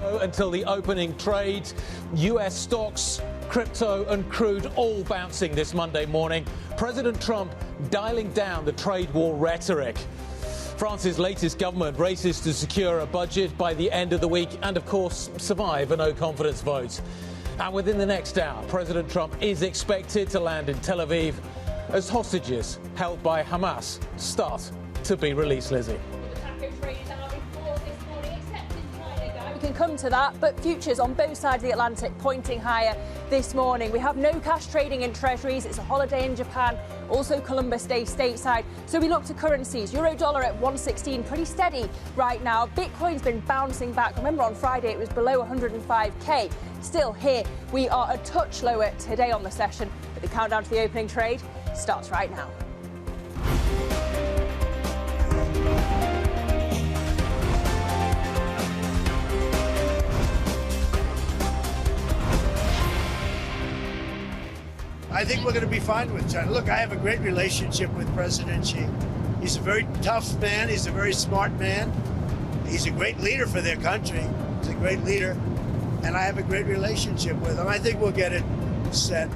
Until the opening trade, US stocks, crypto and crude all bouncing this Monday morning. President Trump dialing down the trade war rhetoric. France's latest government races to secure a budget by the end of the week and, of course, survive a no-confidence vote. And within the next hour, President Trump is expected to land in Tel Aviv as hostages held by Hamas start to be released. Lizzie. We can come to that, but futures on both sides of the Atlantic pointing higher this morning. We have no cash trading in treasuries. It's a holiday in Japan, also Columbus Day stateside. So we look to currencies. Euro dollar at 116, pretty steady right now. Bitcoin's been bouncing back. Remember on Friday it was below 105k. Still here, we are a touch lower today on the session, but the countdown to the opening trade starts right now. I think we're going to be fine with China. Look, I have a great relationship with President Xi. He's a very tough man. He's a very smart man. He's a great leader for their country. He's a great leader. And I have a great relationship with him. I think we'll get it set.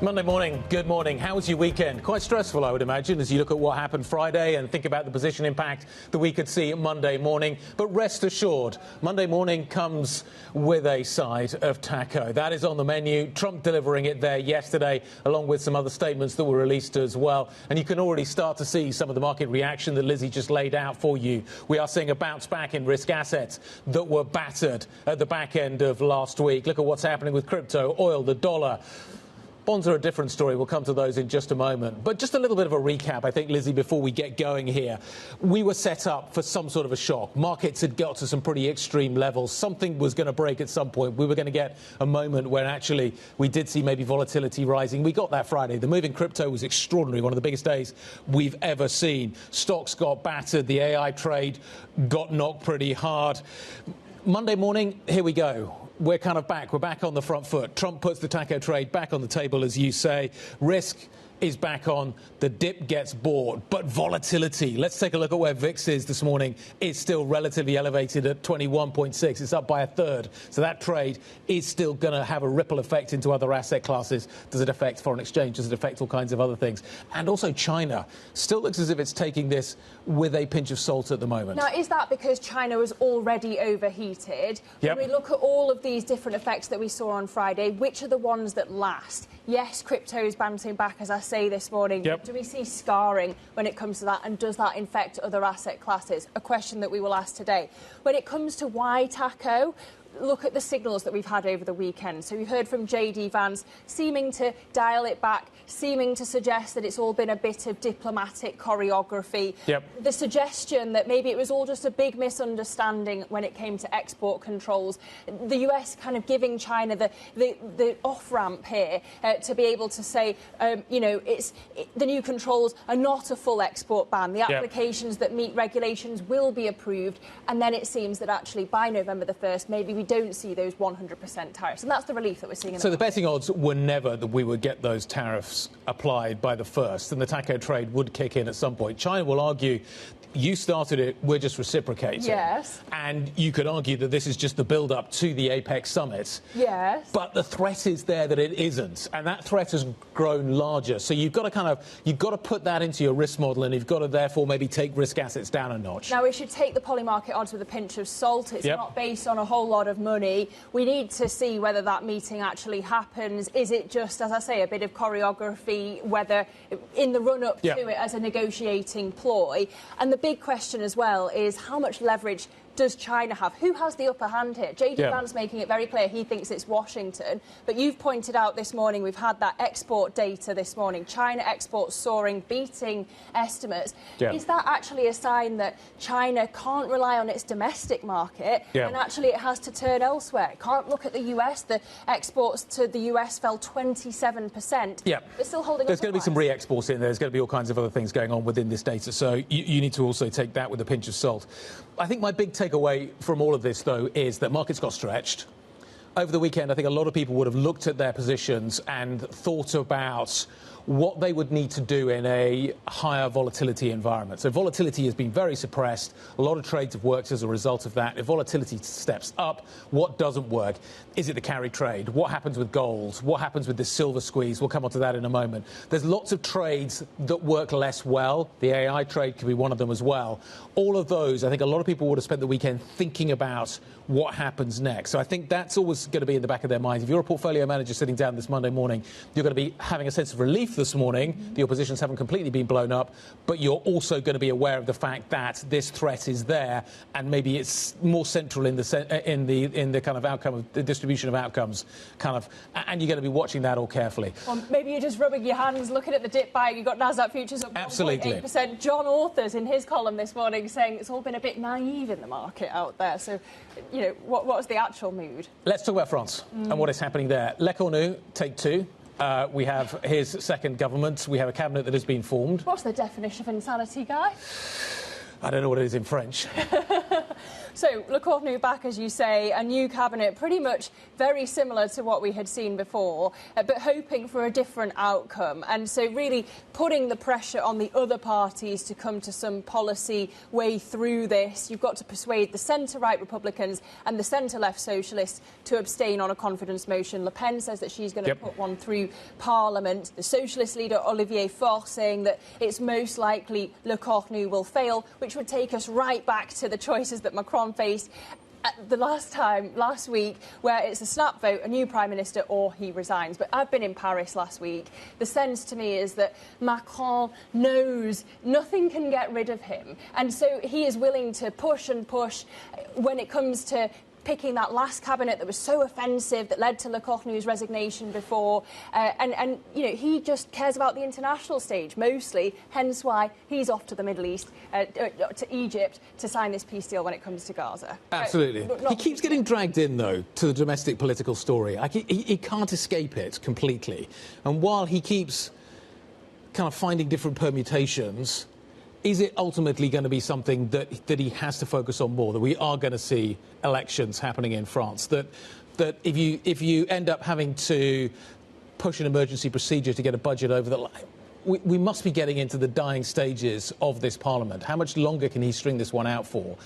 Monday morning, good morning. How was your weekend? Quite stressful, I would imagine, as you look at what happened Friday and think about the position impact that we could see Monday morning. But rest assured, Monday morning comes with a side of taco. That is on the menu. Trump delivering it there yesterday, along with some other statements that were released as well. And you can already start to see some of the market reaction that Lizzie just laid out for you. We are seeing a bounce back in risk assets that were battered at the back end of last week. Look at what's happening with crypto, oil, the dollar. Bonds are a different story. We'll come to those in just a moment. But just a little bit of a recap, I think, Lizzie, before we get going here. We were set up for some sort of a shock. Markets had got to some pretty extreme levels. Something was going to break at some point. We were going to get a moment where actually we did see maybe volatility rising. We got that Friday. The move in crypto was extraordinary, one of the biggest days we've ever seen. Stocks got battered. The AI trade got knocked pretty hard. Monday morning, here we go. We're kind of back. We're back on the front foot. Trump puts the taco trade back on the table, as you say. Risk is back on. The dip gets bought. But volatility. Let's take a look at where VIX is this morning. It's still relatively elevated at 21.6. It's up by a third. So that trade is still going to have a ripple effect into other asset classes. Does it affect foreign exchange? Does it affect all kinds of other things? And also China still looks as if it's taking this with a pinch of salt at the moment. Now, is that because China was already overheated? Yep. When we look at all of these different effects that we saw on Friday, which are the ones that last? Yes, crypto is bouncing back, as I say this morning. Yep. Do we see scarring when it comes to that, and does that infect other asset classes? A question that we will ask today. When it comes to why taco, look at the signals that we've had over the weekend. So we've heard from JD Vance seeming to dial it back, seeming to suggest that it's all been a bit of diplomatic choreography. Yep. The suggestion that maybe it was all just a big misunderstanding when it came to export controls. The US kind of giving China the off-ramp here to be able to say, the new controls are not a full export ban. The applications that meet regulations will be approved. And then it seems that actually by November the 1st, maybe we don't see those 100% tariffs. And that's the relief that we're seeing in the market. The betting odds were never that we would get those tariffs applied by the 1st, and the taco trade would kick in at some point. China will argue, you started it, we're just reciprocating. Yes. And you could argue that this is just the build-up to the APEC summit. Yes. But the threat is there that it isn't, and that threat has grown larger. So you've got to put that into your risk model, and you've got to therefore maybe take risk assets down a notch. Now, we should take the polymarket odds with a pinch of salt. It's not based on a whole lot of money. We need to see whether that meeting actually happens. Is it just, as I say, a bit of choreography, whether in the run-up to it as a negotiating ploy? And the big question as well is how much leverage does China have? Who has the upper hand here? JD Vance making it very clear he thinks it's Washington. But you've pointed out this morning, we've had that export data this morning. China exports soaring, beating estimates. Is that actually a sign that China can't rely on its domestic market and actually it has to turn elsewhere? It can't look at the US. The exports to the US fell 27%. Yeah. They're still holding There's going to be some re-exports in there. There's going to be all kinds of other things going on within this data. So you need to also take that with a pinch of salt. I think my big takeaway from all of this, though, is that markets got stretched. Over the weekend, I think a lot of people would have looked at their positions and thought about what they would need to do in a higher volatility environment. So volatility has been very suppressed. A lot of trades have worked as a result of that. If volatility steps up, what doesn't work? Is it the carry trade? What happens with gold? What happens with the silver squeeze? We'll come on to that in a moment. There's lots of trades that work less well. The AI trade could be one of them as well. All of those, I think a lot of people would have spent the weekend thinking about what happens next. So I think that's always going to be in the back of their minds. If you're a portfolio manager sitting down this Monday morning, you're going to be having a sense of relief this morning. The oppositions haven't completely been blown up, but you're also going to be aware of the fact that this threat is there, and maybe it's more central in the kind of outcome of the distribution of outcomes, and you're going to be watching that all carefully. Or maybe you're just rubbing your hands, looking at the dip buying. You've got Nasdaq futures up 1.8%. John Authers in his column this morning saying it's all been a bit naive in the market out there. So, you know, what's the actual mood? Let's talk about France and what is happening there. Lecornu, take two. We have his second government. We have a cabinet that has been formed. What's the definition of insanity, Guy? I don't know what it is in French. So, Lecornu back, as you say, a new cabinet, pretty much very similar to what we had seen before, but hoping for a different outcome. And so really putting the pressure on the other parties to come to some policy way through this. You've got to persuade the centre-right Republicans and the centre-left Socialists to abstain on a confidence motion. Le Pen says that she's going to put one through Parliament. The Socialist leader, Olivier Faure, saying that it's most likely Lecornu will fail, which would take us right back to the choices that Macron faced the last week, where it's a snap vote, a new prime minister, or he resigns. But I've been in Paris last week. The sense to me is that Macron knows nothing can get rid of him, and so he is willing to push and push when it comes to picking that last cabinet that was so offensive that led to Lecornu's resignation before. And you know, he just cares about the international stage mostly, hence why he's off to the Middle East, to Egypt, to sign this peace deal when it comes to Gaza. Absolutely. He keeps getting dragged in, though, to the domestic political story. He can't escape it completely. And while he keeps kind of finding different permutations, is it ultimately going to be something that he has to focus on more, that we are going to see elections happening in France, that if you end up having to push an emergency procedure to get a budget over the line, we must be getting into the dying stages of this parliament. How much longer can he string this one out for?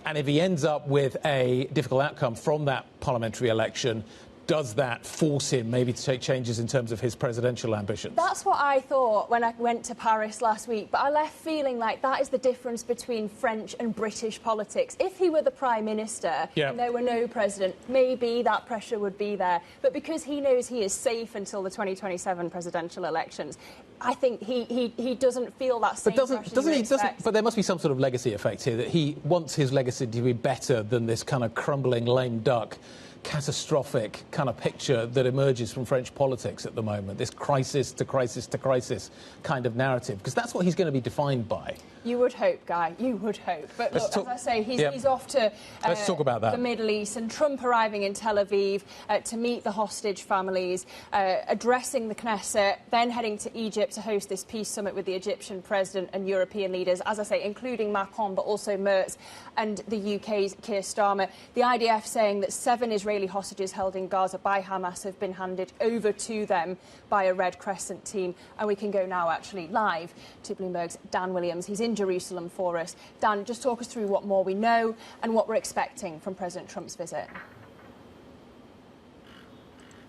And if he ends up with a difficult outcome from that parliamentary election, does that force him maybe to take changes in terms of his presidential ambitions? That's what I thought when I went to Paris last week, but I left feeling like that is the difference between French and British politics. If he were the Prime Minister and there were no president, maybe that pressure would be there. But because he knows he is safe until the 2027 presidential elections, I think he doesn't feel that same pressure. But there must be some sort of legacy effect here, that he wants his legacy to be better than this kind of crumbling lame duck, catastrophic kind of picture that emerges from French politics at the moment, this crisis to crisis to crisis kind of narrative, because that's what he's going to be defined by. You would hope, Guy, you would hope. But look, as I say, he's off to Let's talk about that. The Middle East, and Trump arriving in Tel Aviv to meet the hostage families, addressing the Knesset, then heading to Egypt to host this peace summit with the Egyptian president and European leaders, as I say, including Macron, but also Merz and the UK's Keir Starmer. The IDF saying that 7 Israeli hostages held in Gaza by Hamas have been handed over to them by a Red Crescent team. And we can go now, actually, live to Bloomberg's Dan Williams. He's in Jerusalem for us. Dan, just talk us through what more we know and what we're expecting from President Trump's visit.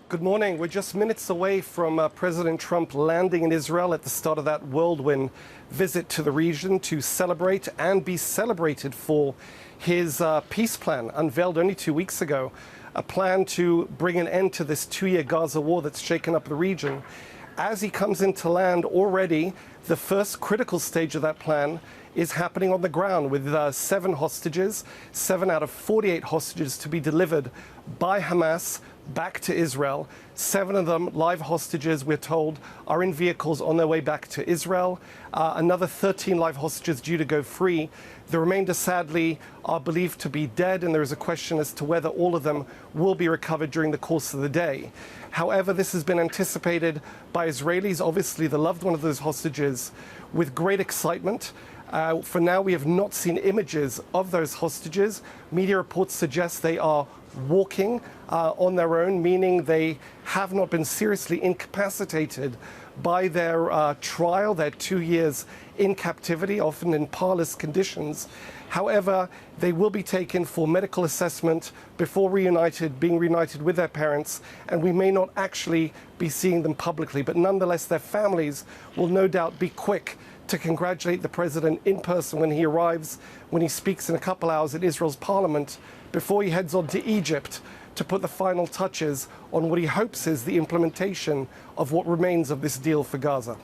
Good morning. We're just minutes away from President Trump landing in Israel at the start of that whirlwind visit to the region to celebrate and be celebrated for his peace plan unveiled only 2 weeks ago, a plan to bring an end to this 2-year Gaza war that's shaken up the region. As he comes into land already, the first critical stage of that plan is happening on the ground with 7 hostages, 7 out of 48 hostages to be delivered by Hamas back to Israel. 7 of them, live hostages, we're told, are in vehicles on their way back to Israel. Another 13 live hostages due to go free. The remainder, sadly, are believed to be dead, and there is a question as to whether all of them will be recovered during the course of the day. However, this has been anticipated by Israelis, obviously the loved one of those hostages, with great excitement. For now, we have not seen images of those hostages. Media reports suggest they are walking on their own, meaning they have not been seriously incapacitated by their trial, their 2 years in captivity, often in parlous conditions. However, they will be taken for medical assessment before being reunited with their parents, and we may not actually be seeing them publicly. But nonetheless, their families will no doubt be quick to congratulate the president in person when he arrives, when he speaks in a couple hours at Israel's parliament, before he heads on to Egypt to put the final touches on what he hopes is the implementation of what remains of this deal for Gaza.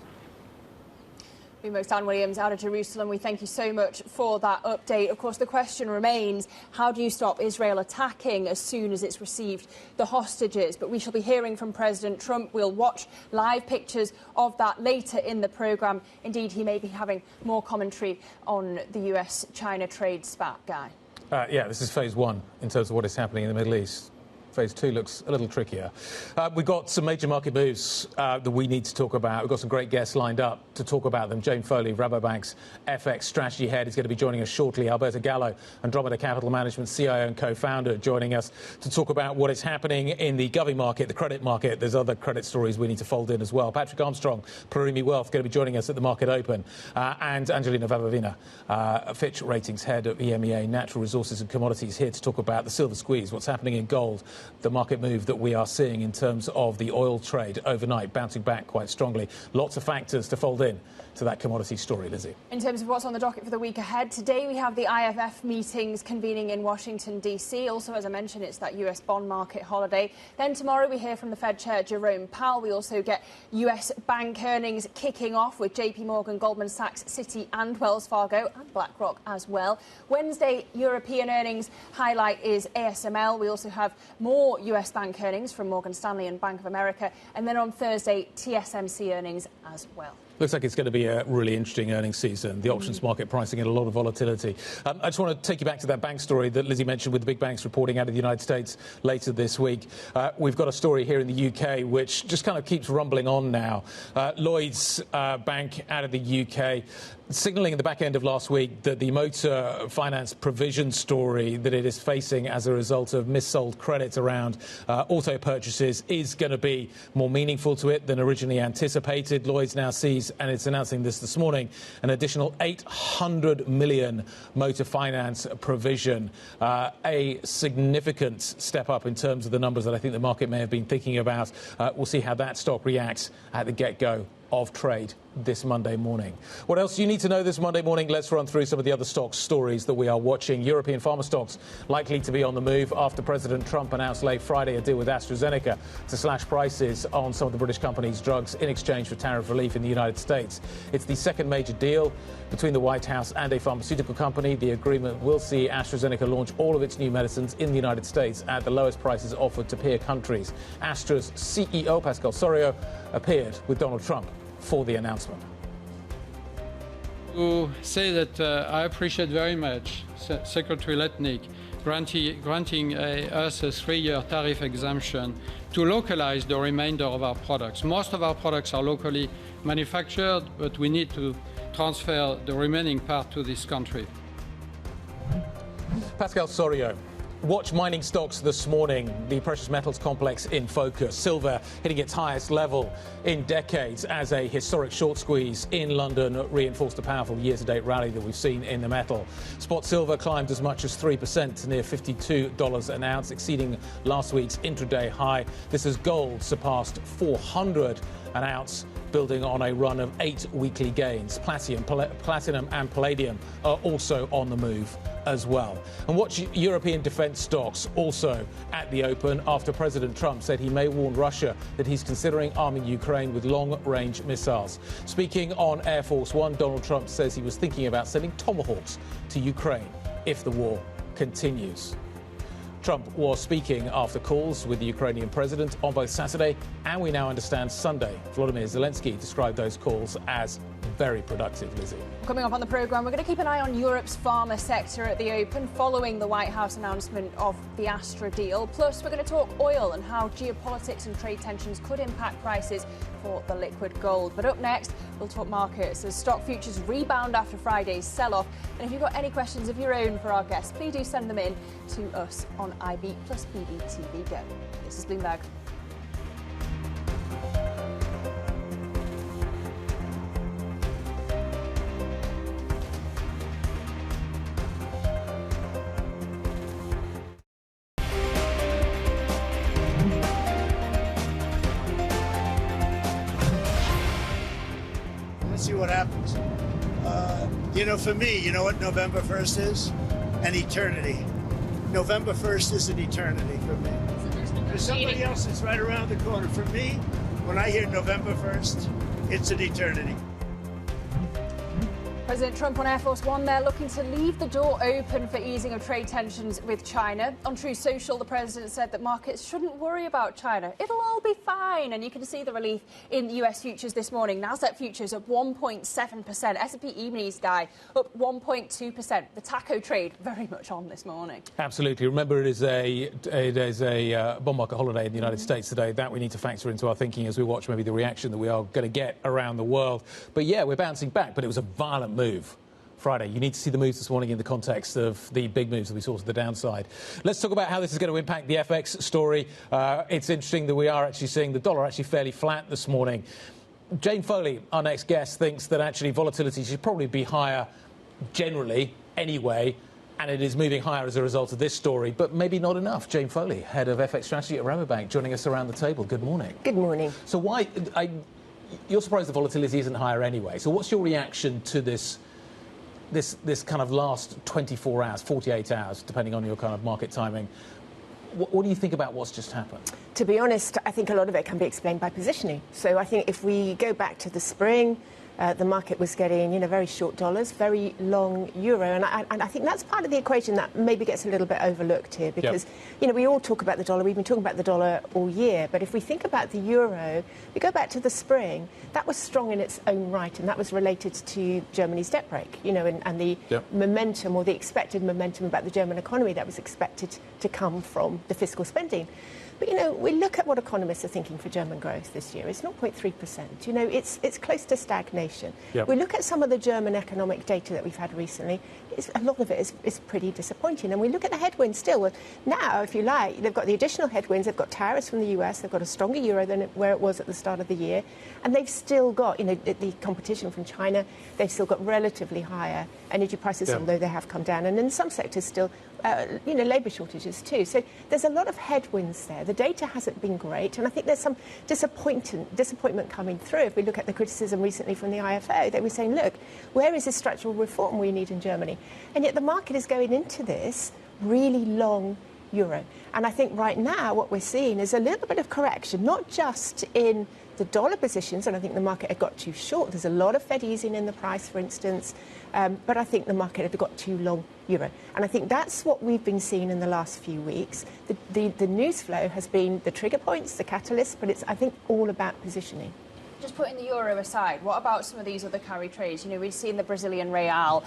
Dan Williams out of Jerusalem, we thank you so much for that update. Of course, the question remains, how do you stop Israel attacking as soon as it's received the hostages? But we shall be hearing from President Trump. We'll watch live pictures of that later in the programme. Indeed, he may be having more commentary on the US-China trade spat, Guy. Yeah, this is phase one in terms of what is happening in the Middle East. Phase two looks a little trickier. We've got some major market moves that we need to talk about. We've got some great guests lined up to talk about them. Jane Foley, Rabobank's FX strategy head, is going to be joining us shortly. Alberto Gallo, Andromeda Capital Management CIO and co-founder, joining us to talk about what is happening in the govie market, the credit market. There's other credit stories we need to fold in as well. Patrick Armstrong, Perumi Wealth, going to be joining us at the market open. And Angelina Vavavina, Fitch Ratings head of EMEA Natural Resources and Commodities, here to talk about the silver squeeze, what's happening in gold, the market move that we are seeing in terms of the oil trade overnight, bouncing back quite strongly. Lots of factors to fold in to that commodity story, Lizzie. In terms of what's on the docket for the week ahead, today we have the IFF meetings convening in Washington, D.C. Also, as I mentioned, it's that US bond market holiday. Then tomorrow we hear from the Fed Chair Jerome Powell. We also get US bank earnings kicking off with JP Morgan, Goldman Sachs, Citi and Wells Fargo and BlackRock as well. Wednesday, European earnings highlight is ASML. We also have more US bank earnings from Morgan Stanley and Bank of America. And then on Thursday, TSMC earnings as well. Looks like it's going to be a really interesting earnings season. The options market pricing in a lot of volatility. I just want to take you back to that bank story that Lizzie mentioned with the big banks reporting out of the United States later this week. We've got a story here in the UK which just kind of keeps rumbling on now. Lloyd's bank out of the UK signalling at the back end of last week that the motor finance provision story that it is facing as a result of missold credit around auto purchases is going to be more meaningful to it than originally anticipated. Lloyd's now sees, and it's announcing this morning, an additional 800 million motor finance provision, a significant step up in terms of the numbers that I think the market may have been thinking about. We'll see how that stock reacts at the get-go of trade this Monday morning. What else do you need to know this Monday morning? Let's run through some of the other stock stories that we are watching. European pharma stocks likely to be on the move after President Trump announced late Friday a deal with AstraZeneca to slash prices on some of the British company's drugs in exchange for tariff relief in the United States. It's the second major deal between the White House and a pharmaceutical company. The agreement will see AstraZeneca launch all of its new medicines in the United States at the lowest prices offered to peer countries. Astra's CEO, Pascal Soriot, appeared with Donald Trump for the announcement. To say that I appreciate very much Secretary Letnick granting us a 3-year tariff exemption to localize the remainder of our products. Most of our products are locally manufactured, but we need to transfer the remaining part to this country. Pascal Soriot. Watch mining stocks this morning. The precious metals complex in focus. Silver hitting its highest level in decades as a historic short squeeze in London reinforced the powerful year-to-date rally that we've seen in the metal. Spot silver climbed as much as 3% to near $52 an ounce, exceeding last week's intraday high. This as gold surpassed 400 an ounce, building on a run of 8 weekly gains. Platinum and palladium are also on the move as well. And watch European defence stocks also at the open after President Trump said he may warn Russia that he's considering arming Ukraine with long-range missiles. Speaking on Air Force One, Donald Trump says he was thinking about sending Tomahawks to Ukraine if the war continues. Trump was speaking after calls with the Ukrainian president on both Saturday and we now understand Sunday. Volodymyr Zelensky described those calls as very productive, Lizzie. Coming up on the programme, we're going to keep an eye on Europe's pharma sector at the open following the White House announcement of the Astra deal. Plus, we're going to talk oil and how geopolitics and trade tensions could impact prices for the liquid gold. But up next, we'll talk markets as stock futures rebound after Friday's sell-off. And if you've got any questions of your own for our guests, please do send them in to us on IB plus BBTV Go. This is Bloomberg. happens. You know, for me, you know what November 1st is? An eternity. November 1st is an eternity for me. For somebody else, it's right around the corner. For me, when I hear November 1st, it's an eternity. President Trump on Air Force One there, looking to leave the door open for easing of trade tensions with China. On True Social, the president said that markets shouldn't worry about China. It'll all be fine. And you can see the relief in the US futures this morning. NASDAQ futures up 1.7%. S&P E-mini Sky up 1.2%. The taco trade very much on this morning. Absolutely. Remember, it is a bond market holiday in the United States today. That we need to factor into our thinking as we watch maybe the reaction that we are going to get around the world. But yeah, we're bouncing back, but it was a violent move Friday. You need to see the moves this morning in the context of the big moves that we saw to the downside. Let's talk about how this is going to impact the FX story. It's interesting that we are actually seeing the dollar actually fairly flat this morning. Jane Foley, our next guest, thinks that actually volatility should probably be higher generally anyway, and it is moving higher as a result of this story, but maybe not enough. Jane Foley, head of FX strategy at Rabobank, joining us around the table. Good morning. Good morning. So why... You're surprised the volatility isn't higher anyway. So what's your reaction to this kind of last 24 hours, 48 hours, depending on your kind of market timing? What do you think about what's just happened? To be honest, I think a lot of it can be explained by positioning. So I think if we go back to the spring, the market was getting, very short dollars, very long euro. And I think that's part of the equation that maybe gets a little bit overlooked here because, we all talk about the dollar. We've been talking about the dollar all year. But if we think about the euro, we go back to the spring, that was strong in its own right. And that was related to Germany's debt brake, and the momentum or the expected momentum about the German economy that was expected to come from the fiscal spending. But, we look at what economists are thinking for German growth this year. It's 0.3%. It's close to stagnation. We look at some of the German economic data that we've had recently. A lot of it is pretty disappointing. And we look at the headwinds still. Well, now, if you like, they've got the additional headwinds. They've got tariffs from the US. They've got a stronger euro than where it was at the start of the year. And they've still got, the competition from China. They've still got relatively higher energy prices, although they have come down. And in some sectors still, labour shortages too. So there's a lot of headwinds there. The data hasn't been great, and I think there's some disappointment coming through. If we look at the criticism recently from the IFO, they were saying, look, where is the structural reform we need in Germany? And yet the market is going into this really long euro. And I think right now what we're seeing is a little bit of correction, not just in the dollar positions, and I think the market had got too short. There's a lot of Fed easing in the price, for instance, but I think the market had got too long euro. And I think that's what we've been seeing in the last few weeks. The news flow has been the trigger points, the catalysts, but it's, I think, all about positioning. Just putting the euro aside, what about some of these other carry trades? We've seen the Brazilian real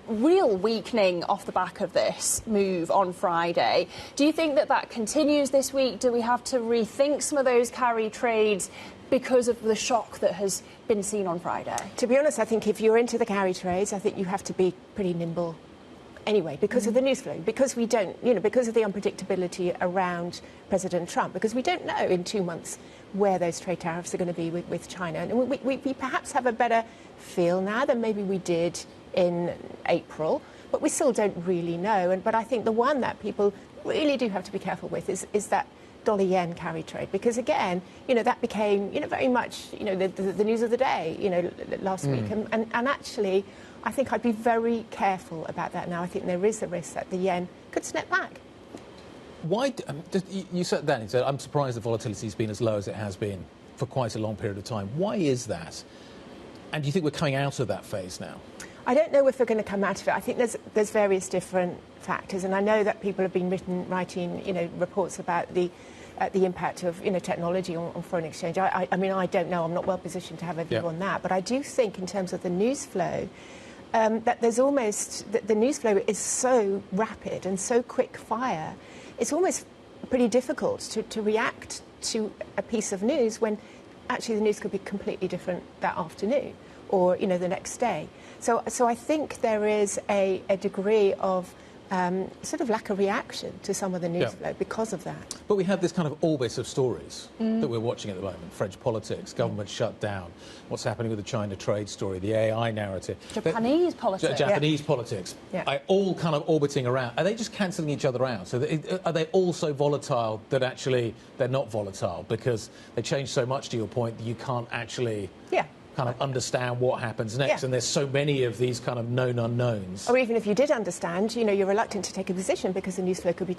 real weakening off the back of this move on Friday. Do you think that continues this week? Do we have to rethink some of those carry trades because of the shock that has been seen on Friday? To be honest, I think if you're into the carry trades, I think you have to be pretty nimble anyway, because of the news flow, because we don't, because of the unpredictability around President Trump, because we don't know in 2 months where those trade tariffs are going to be with China. And we perhaps have a better feel now than maybe we did in April, but we still don't really know. But I think the one that people really do have to be careful with is that dollar-yen carry trade, because again, that became, very much, the news of the day, last week. And actually, I think I'd be very careful about that now. I think there is a risk that the yen could snap back. Why? You said that. You said, I'm surprised the volatility has been as low as it has been for quite a long period of time. Why is that? And do you think we're coming out of that phase now? I don't know if we're going to come out of it. I think there's various different factors, and I know that people have been writing reports about the impact of technology on foreign exchange. I mean, I don't know. I'm not well positioned to have a view on that, but I do think in terms of the news flow, that there's almost the news flow is so rapid and so quick fire. It's almost pretty difficult to react to a piece of news when actually the news could be completely different that afternoon or the next day. So I think there is a degree of sort of lack of reaction to some of the news flow because of that. But we have this kind of orbit of stories that we're watching at the moment. French politics, government shut down, what's happening with the China trade story, the AI narrative. Japanese politics. Japanese politics. All kind of orbiting around. Are they just cancelling each other out? So are they all so volatile that actually they're not volatile because they change so much, to your point, that you can't actually kind of understand what happens next, and there's so many of these kind of known unknowns. Or even if you did understand, you're reluctant to take a position because the news flow could be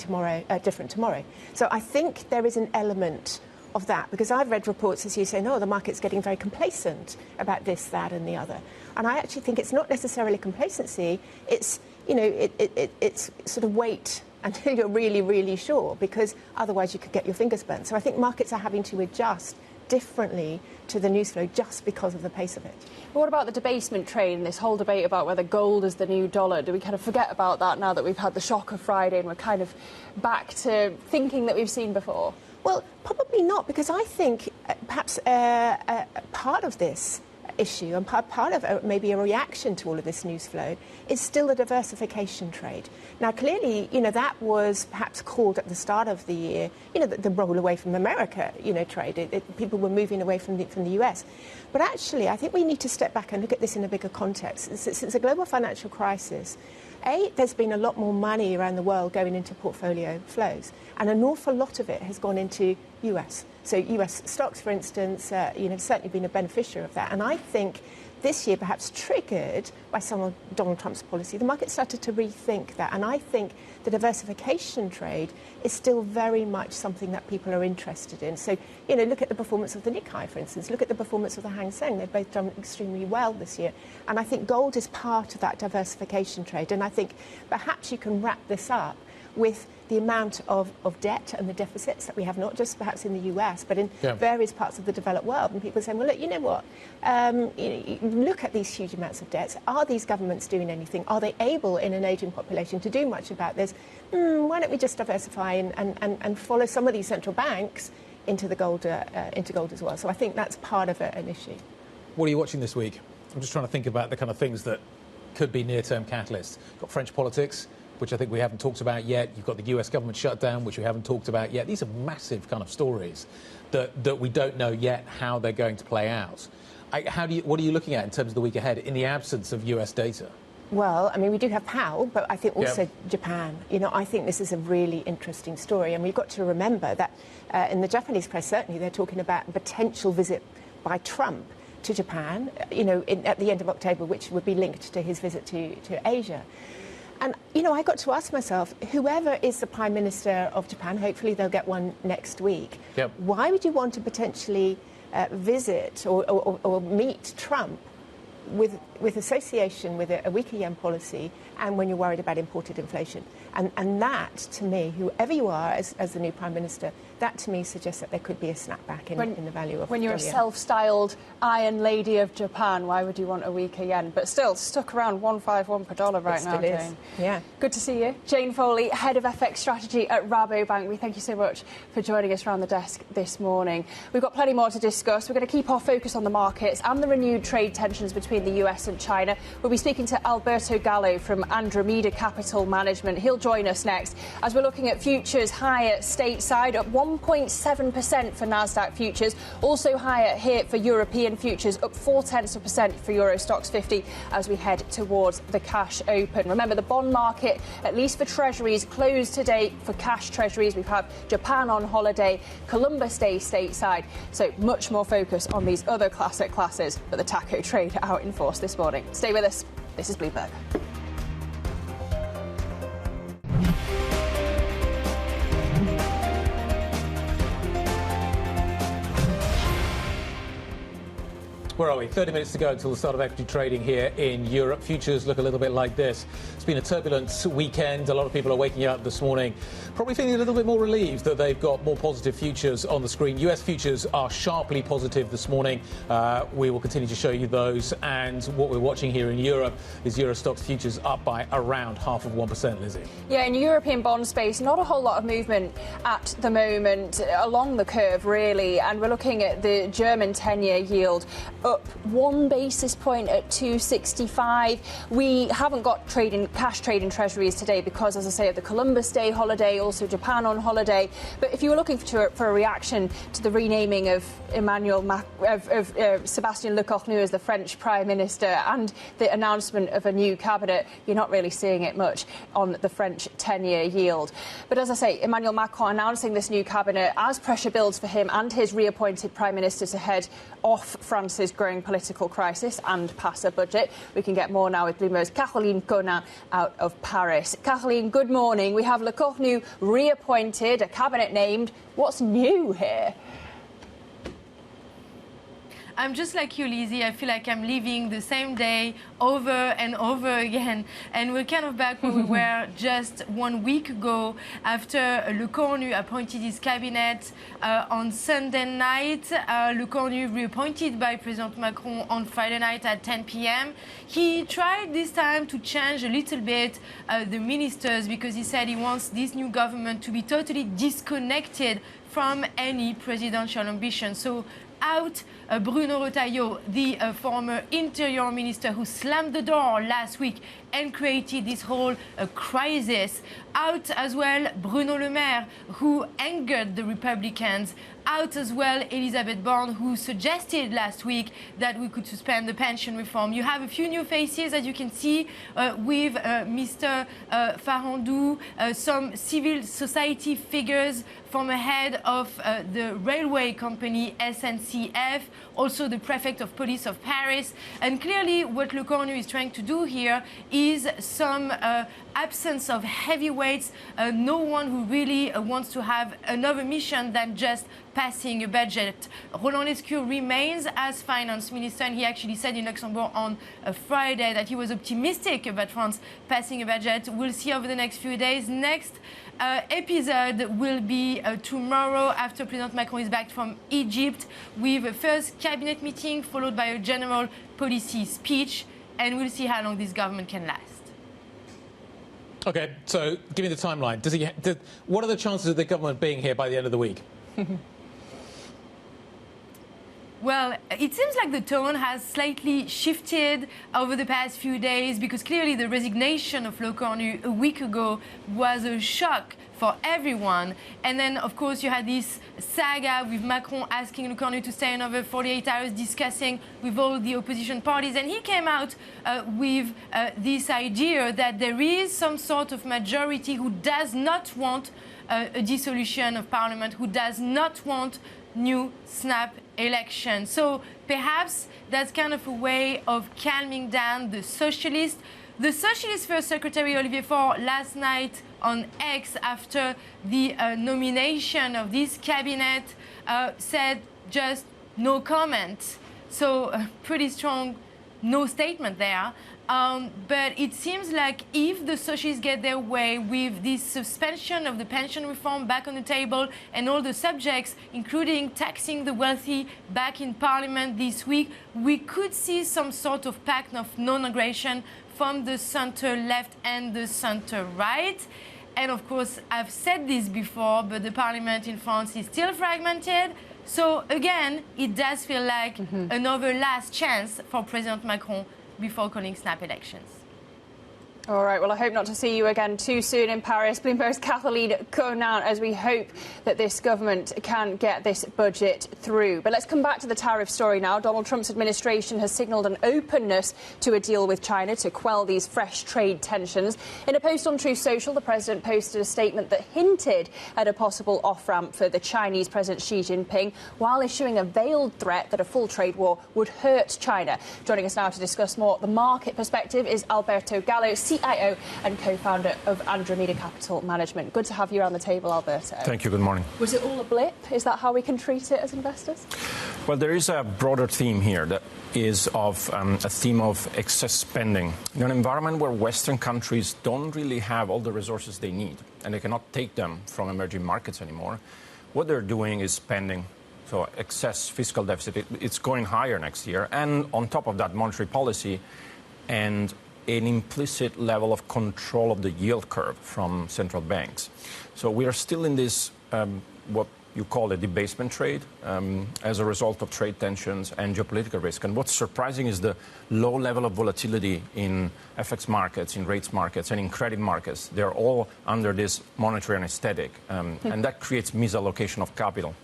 different tomorrow. So I think there is an element of that, because I've read reports, as you say, no, the market's getting very complacent about this, that and the other. And I actually think it's not necessarily complacency, it's, it's sort of wait until you're really, really sure, because otherwise you could get your fingers burnt. So I think markets are having to adjust differently to the news flow just because of the pace of it. What about the debasement trade and this whole debate about whether gold is the new dollar? Do we kind of forget about that now that we've had the shock of Friday and we're kind of back to thinking that we've seen before? Well, probably not, because I think perhaps part of this issue and part of maybe a reaction to all of this news flow is still the diversification trade. Now, clearly, that was perhaps called at the start of the year, the roll away from America, trade. People were moving away from the US. But actually, I think we need to step back and look at this in a bigger context. Since the global financial crisis, there's been a lot more money around the world going into portfolio flows, and an awful lot of it has gone into US. So US stocks, for instance, certainly been a beneficiary of that. And I think this year, perhaps triggered by some of Donald Trump's policy, the market started to rethink that. And I think the diversification trade is still very much something that people are interested in. So, look at the performance of the Nikkei, for instance. Look at the performance of the Hang Seng. They've both done extremely well this year. And I think gold is part of that diversification trade. And I think perhaps you can wrap this up with the amount of debt and the deficits that we have, not just perhaps in the US, but in various parts of the developed world. And people are saying, well, look, you know what? Look at these huge amounts of debts. Are these governments doing anything? Are they able, in an aging population, to do much about this? Why don't we just diversify and follow some of these central banks into gold as well? So I think that's part of an issue. What are you watching this week? I'm just trying to think about the kind of things that could be near-term catalysts. Got French politics, which I think we haven't talked about yet. You've got the US government shutdown, which we haven't talked about yet. These are massive kind of stories that we don't know yet how they're going to play out. What are you looking at in terms of the week ahead in the absence of US data? Well, I mean, we do have Powell, but I think also Japan. I think this is a really interesting story. And we've got to remember that in the Japanese press, certainly, they're talking about a potential visit by Trump to Japan, at the end of October, which would be linked to his visit to Asia. And, I got to ask myself, whoever is the Prime Minister of Japan, hopefully they'll get one next week, why would you want to potentially visit or meet Trump with association with a weaker yen policy and when you're worried about imported inflation? And that, to me, whoever you are as the new Prime Minister, that to me suggests that there could be a snapback in the value of when you're dollar. A self-styled Iron Lady of Japan, why would you want a weaker yen? But still, stuck around 151 per dollar right now, Jane. Yeah. Good to see you. Jane Foley, Head of FX Strategy at Rabobank. We thank you so much for joining us around the desk this morning. We've got plenty more to discuss. We're going to keep our focus on the markets and the renewed trade tensions between the US and China. We'll be speaking to Alberto Gallo from Andromeda Capital Management. He'll join us next as we're looking at futures higher stateside, up 1.7% for Nasdaq futures, also higher here for European futures, up 0.4% for Euro Stoxx 50 as we head towards the cash open. Remember, the bond market, at least for treasuries, closed today for cash treasuries. We've had Japan on holiday, Columbus Day stateside, so much more focus on these other classic classes, but the taco trade out in force this morning. Stay with us. This is Bloomberg. Where are we? 30 minutes to go until the start of equity trading here in Europe. Futures look a little bit like this. It's been a turbulent weekend. A lot of people are waking up this morning probably feeling a little bit more relieved that they've got more positive futures on the screen. US futures are sharply positive this morning. We will continue to show you those. And what we're watching here in Europe is Euro Stoxx futures up by around 0.5%, Lizzie. Yeah, in European bond space, not a whole lot of movement at the moment along the curve, really. And we're looking at the German 10-year yield up 1 basis point at 2.65. We haven't got cash trading treasuries today because, as I say, of the Columbus Day holiday, also Japan on holiday. But if you were looking for a reaction to the renaming of Sebastian Lecornu as the French Prime Minister and the announcement of a new cabinet, you're not really seeing it much on the French 10-year yield. But as I say, Emmanuel Macron announcing this new cabinet as pressure builds for him and his reappointed Prime Minister to head off France's growing political crisis and pass a budget. We can get more now with Bloomberg's Caroline Conan out of Paris. Caroline, good morning. We have Lecornu reappointed, a cabinet named. What's new here? I'm just like you, Lizzie. I feel like I'm living the same day over and over again. And we're kind of back where we were just 1 week ago after Lecornu appointed his cabinet on Sunday night. Lecornu reappointed by President Macron on Friday night at 10 p.m. He tried this time to change a little bit the ministers because he said he wants this new government to be totally disconnected from any presidential ambition. So out Bruno Retailleau, the former interior minister who slammed the door last week and created this whole crisis. Out as well Bruno Le Maire, who angered the Republicans. Out as well Elisabeth Borne, who suggested last week that we could suspend the pension reform. You have a few new faces, as you can see, with Mr. Farandou, some civil society figures, former head of the railway company SNCF, also the prefect of police of Paris. And clearly what Lecornu is trying to do here is some absence of heavyweights, no one who really wants to have another mission than just passing a budget. Roland Lescure remains as finance minister, and he actually said in Luxembourg on Friday that he was optimistic about France passing a budget. We'll see over the next few days. Next episode will be tomorrow after President Macron is back from Egypt with a first cabinet meeting followed by a general policy speech, and we'll see how long this government can last. OK, so give me the timeline. What are the chances of the government being here by the end of the week? Well, it seems like the tone has slightly shifted over the past few days because clearly the resignation of Lecornu a week ago was a shock for everyone. And then, of course, you had this saga with Macron asking Lecornu to stay another 48 hours discussing with all the opposition parties. And he came out with this idea that there is some sort of majority who does not want a dissolution of parliament, who does not want new snap election. So perhaps that's kind of a way of calming down the socialists. The Socialist First Secretary Olivier Faure last night on X after the nomination of this cabinet said just no comment. So pretty strong no statement there. But it seems like if the socialists get their way with this suspension of the pension reform back on the table and all the subjects, including taxing the wealthy, back in parliament this week, we could see some sort of pact of non-aggression from the center-left and the center-right. And of course, I've said this before, but the parliament in France is still fragmented. So again, it does feel like another last chance for President Macron before calling snap elections. All right, well, I hope not to see you again too soon in Paris. Bloomberg's Caroline Conan, as we hope that this government can get this budget through. But let's come back to the tariff story now. Donald Trump's administration has signalled an openness to a deal with China to quell these fresh trade tensions. In a post on Truth Social, the president posted a statement that hinted at a possible off-ramp for the Chinese President Xi Jinping, while issuing a veiled threat that a full trade war would hurt China. Joining us now to discuss more the market perspective is Alberto Gallo, CIO and co-founder of Andromeda Capital Management. Good to have you around the table, Alberto. Thank you. Good morning. Was it all a blip? Is that how we can treat it as investors? Well, there is a broader theme here that is of a theme of excess spending. In an environment where Western countries don't really have all the resources they need and they cannot take them from emerging markets anymore, what they're doing is spending. So excess fiscal deficit, it's going higher next year. And on top of that, monetary policy and an implicit level of control of the yield curve from central banks. So we are still in this, what you call a debasement trade, as a result of trade tensions and geopolitical risk. And what's surprising is the low level of volatility in FX markets, in rates markets, and in credit markets. They're all under this monetary anesthetic, and that creates misallocation of capital.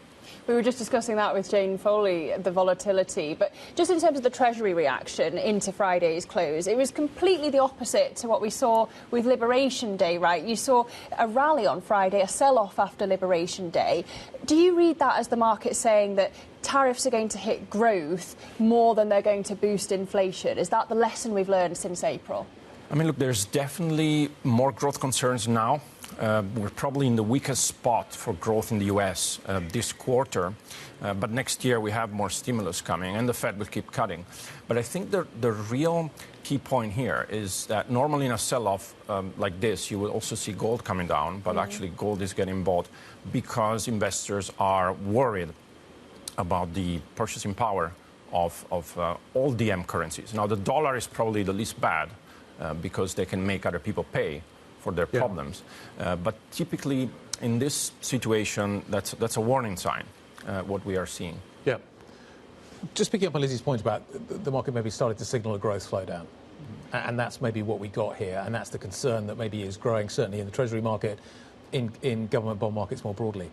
We were just discussing that with Jane Foley, the volatility. But just in terms of the Treasury reaction into Friday's close, it was completely the opposite to what we saw with Liberation Day, right? You saw a rally on Friday, a sell-off after Liberation Day. Do you read that as the market saying that tariffs are going to hit growth more than they're going to boost inflation? Is that the lesson we've learned since April? I mean, look, there's definitely more growth concerns now. We're probably in the weakest spot for growth in the U.S. This quarter. But next year we have more stimulus coming and the Fed will keep cutting. But I think the real key point here is that normally in a sell-off like this, you will also see gold coming down. But actually gold is getting bought because investors are worried about the purchasing power of all DM currencies. Now, the dollar is probably the least bad because they can make other people pay for their problems. But typically, in this situation, that's a warning sign, what we are seeing. Yeah. Just picking up on Lizzie's point about the market maybe started to signal a growth slowdown. And that's maybe what we got here. And that's the concern that maybe is growing, certainly in the Treasury market, in government bond markets more broadly.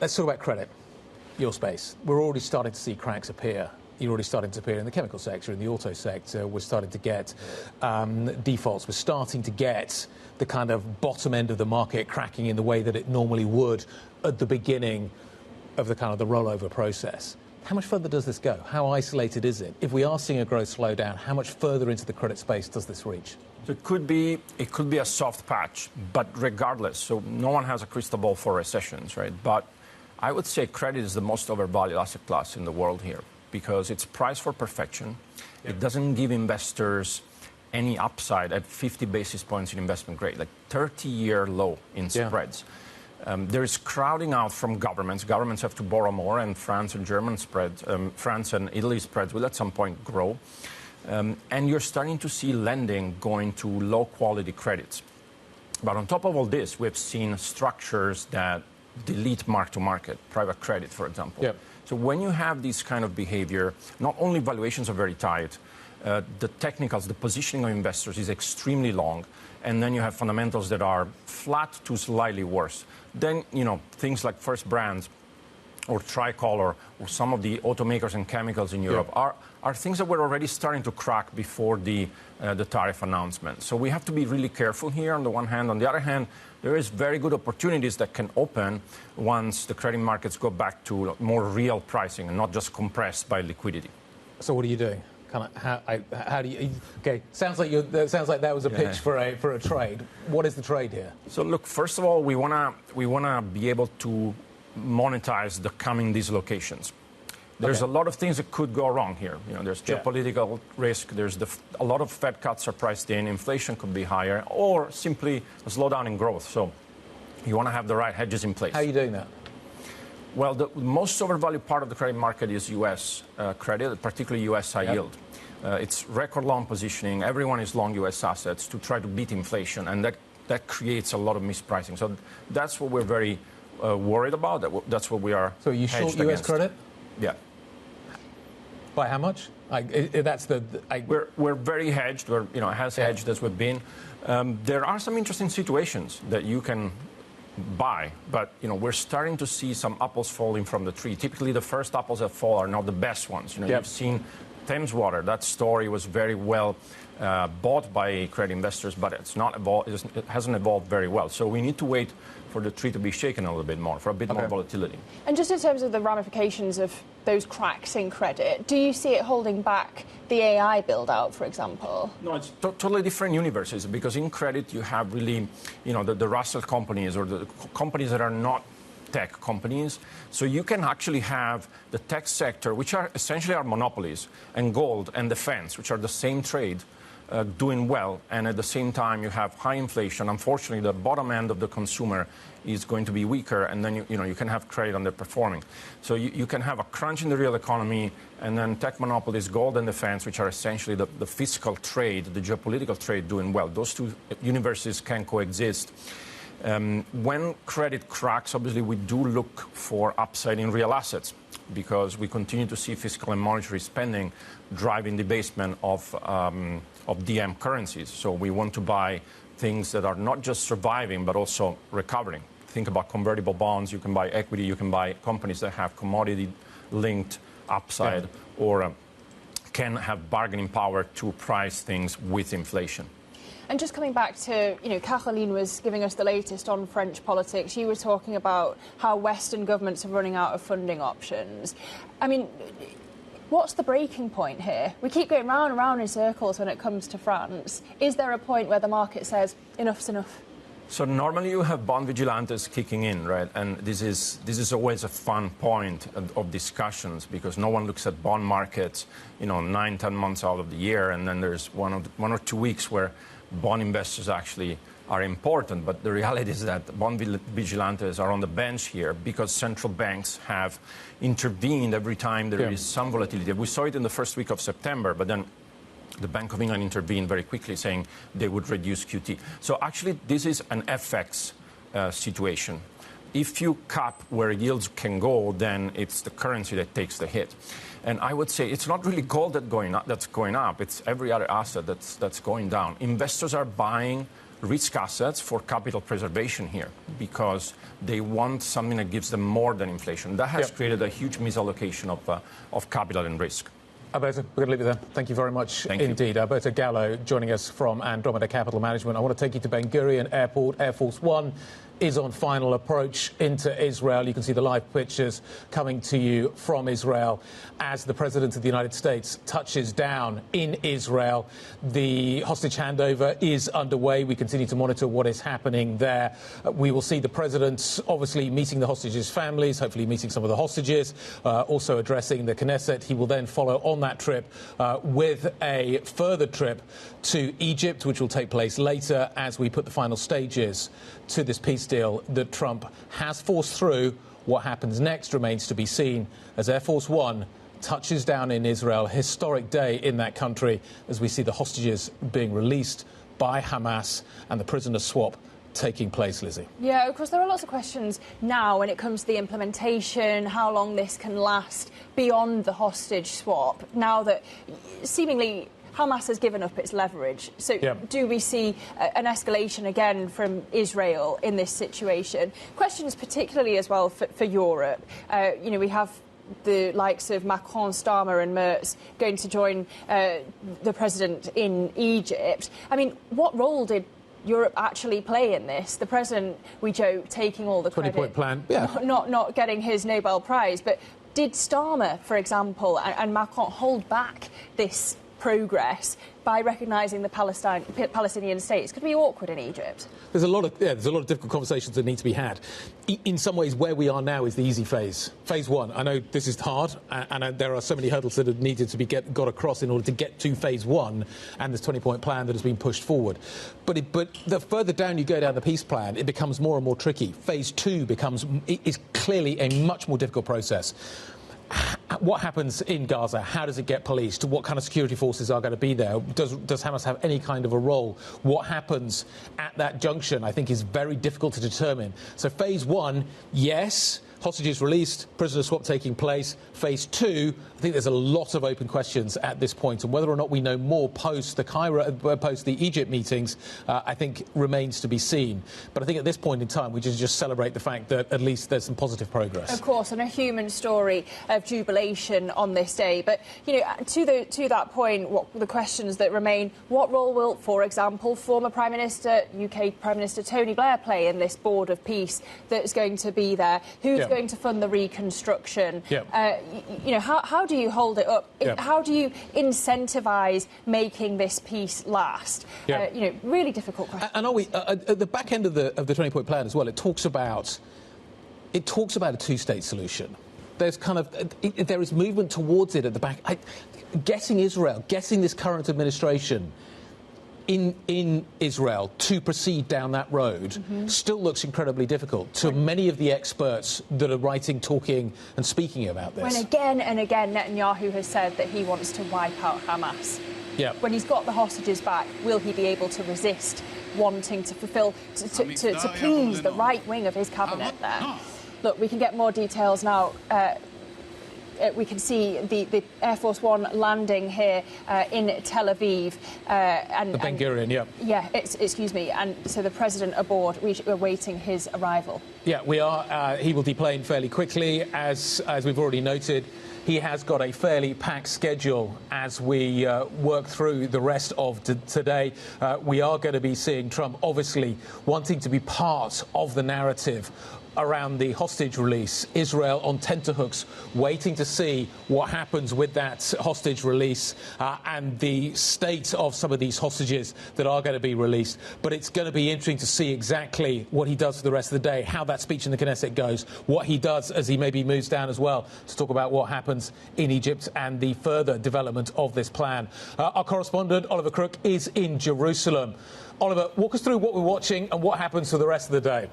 Let's talk about credit, your space. We're already starting to see cracks appear. You're already starting to appear in the chemical sector, in the auto sector. We're starting to get defaults. We're starting to get the kind of bottom end of the market cracking in the way that it normally would at the beginning of the kind of the rollover process. How much further does this go? How isolated is it? If we are seeing a growth slowdown, how much further into the credit space does this reach? So it could be a soft patch, but regardless, so no one has a crystal ball for recessions, right? But I would say credit is the most overvalued asset class in the world here, because it's priced for perfection. It doesn't give investors any upside at 50 basis points in investment grade, like 30-year low in spreads. There is crowding out from governments. Governments have to borrow more, and France and German spreads, France and Italy spreads will at some point grow. And you're starting to see lending going to low-quality credits. But on top of all this, we've seen structures that delete mark-to-market, private credit, for example. So when you have this kind of behavior, not only valuations are very tight, the technicals, the positioning of investors is extremely long, and then you have fundamentals that are flat to slightly worse. Then, you know, things like First Brands or Tricolor or some of the automakers and chemicals in Europe are things that were already starting to crack before the tariff announcement. So we have to be really careful here on the one hand. On the other hand, there is very good opportunities that can open once the credit markets go back to more real pricing and not just compressed by liquidity. So what are you doing? How do you? Okay, sounds like that was a pitch for a trade. What is the trade here? So look, first of all, we wanna be able to monetize the coming dislocations. There's a lot of things that could go wrong here. You know, there's geopolitical risk. There's a lot of Fed cuts are priced in. Inflation could be higher, or simply a slowdown in growth. So you want to have the right hedges in place. How are you doing that? Well, the most overvalued part of the credit market is U.S. Credit, particularly U.S. high yield. It's record long positioning. Everyone is long U.S. assets to try to beat inflation, and that creates a lot of mispricing. So that's what we're very worried about. That's what we are. So you short U.S. credit? Yeah. By how much? We're very hedged. We're, you know, as hedged as we've been. There are some interesting situations that you can buy, but you know, we're starting to see some apples falling from the tree. Typically, the first apples that fall are not the best ones. You know, you've seen Thames Water. That story was very well bought by credit investors, but it hasn't evolved very well. So we need to wait for the tree to be shaken a little bit more, for a bit more volatility. And just in terms of the ramifications of those cracks in credit, do you see it holding back the AI build-out, for example? No, it's totally different universes, because in credit you have really, you know, the Russell companies or the companies that are not tech companies. So you can actually have the tech sector, which are essentially our monopolies, and gold and defense, which are the same trade, doing well, and at the same time you have high inflation. Unfortunately, the bottom end of the consumer is going to be weaker, and then you can have credit underperforming. So you can have a crunch in the real economy, and then tech monopolies, gold and defense, which are essentially the fiscal trade, the geopolitical trade, doing well. Those two universes can coexist. When credit cracks, obviously we do look for upside in real assets, because we continue to see fiscal and monetary spending driving debasement of DM currencies. So we want to buy things that are not just surviving but also recovering. think about convertible bonds, you can buy equity, you can buy companies that have commodity-linked upside or can have bargaining power to price things with inflation. And just coming back to, Caroline was giving us the latest on French politics. You were talking about how Western governments are running out of funding options. I mean, what's the breaking point here? We keep going round and round in circles when it comes to France. Is there a point where the market says, enough's enough? So normally you have bond vigilantes kicking in, right? And this is always a fun point of discussions because no one looks at bond markets, 9-10 months out of the year, and then there's one or 2 weeks where bond investors actually are important. But the reality is that bond vigilantes are on the bench here because central banks have intervened every time there is some volatility. We saw it in the first week of September, but then the Bank of England intervened very quickly, saying they would reduce QT. So actually, this is an FX situation. If you cap where yields can go, then it's the currency that takes the hit. And I would say it's not really gold that's going up. It's every other asset that's going down. Investors are buying risk assets for capital preservation here because they want something that gives them more than inflation. That has created a huge misallocation of capital and risk. Alberto, we're going to leave it there. Thank you very much indeed. Alberto Gallo joining us from Andromeda Capital Management. I want to take you to Ben Gurion Airport. Air Force One is on final approach into Israel. You can see the live pictures coming to you from Israel as the President of the United States touches down in Israel. The hostage handover is underway. We continue to monitor what is happening there. We will see the President obviously meeting the hostages' families, hopefully meeting some of the hostages, also addressing the Knesset. He will then follow on that trip with a further trip to Egypt, which will take place later as we put the final stages to this peace deal that Trump has forced through. What happens next remains to be seen as Air Force One touches down in Israel. Historic day in that country as we see the hostages being released by Hamas and the prisoner swap taking place, Lizzie. Yeah, of course, there are lots of questions now when it comes to the implementation, how long this can last beyond the hostage swap, now that seemingly Hamas has given up its leverage. So do we see an escalation again from Israel in this situation? Questions particularly as well for Europe. We have the likes of Macron, Starmer and Merz going to join the president in Egypt. I mean, what role did Europe actually play in this? The president, we joke, taking all the credit. 20-point plan. Not getting his Nobel Prize. But did Starmer, for example, and Macron hold back this progress by recognising the Palestinian state? It's going to be awkward in Egypt. There's a lot of difficult conversations that need to be had. In some ways, where we are now is the easy phase. Phase one. I know this is hard, and there are so many hurdles that have needed to be got across in order to get to phase one, and this 20-point plan that has been pushed forward. But the further down you go down the peace plan, it becomes more and more tricky. Phase two is clearly a much more difficult process. What happens in Gaza? How does it get policed? What kind of security forces are going to be there? Does Hamas have any kind of a role? What happens at that junction, I think, is very difficult to determine. So phase one, yes, hostages released, prisoner swap taking place. Phase two, I think there's a lot of open questions at this point, and whether or not we know more post the Egypt meetings, I think remains to be seen. But I think at this point in time, we just celebrate the fact that at least there's some positive progress. Of course, and a human story of jubilation on this day. But to that point, what the questions that remain? What role will, for example, former Prime Minister, UK Prime Minister Tony Blair play in this board of peace that's going to be there? Who's going to fund the reconstruction? How do you hold it up? How do you incentivise making this peace last? Really difficult question. And are we at the back end of the 20-point plan as well? It talks about a two-state solution. There's there is movement towards it at the back. Getting Israel, getting this current administration in Israel to proceed down that road still looks incredibly difficult to many of the experts that are writing, talking and speaking about this. When again and again Netanyahu has said that he wants to wipe out Hamas. When he's got the hostages back, will he be able to resist wanting to fulfil, to please the right wing of his cabinet there? Look, we can get more details now. we can see the Air Force One landing here in Tel Aviv. The Ben Gurion, yeah. Yeah, excuse me. And so the president aboard, we're awaiting his arrival. Yeah, we are. He will deplane fairly quickly, as we've already noted. He has got a fairly packed schedule as we work through the rest of today. We are going to be seeing Trump obviously wanting to be part of the narrative around the hostage release. Israel on tenterhooks, waiting to see what happens with that hostage release and the state of some of these hostages that are going to be released. But it's going to be interesting to see exactly what he does for the rest of the day, how that speech in the Knesset goes, what he does as he maybe moves down as well to talk about what happens in Egypt and the further development of this plan. Our correspondent, Oliver Crook, is in Jerusalem. Oliver, walk us through what we're watching and what happens for the rest of the day.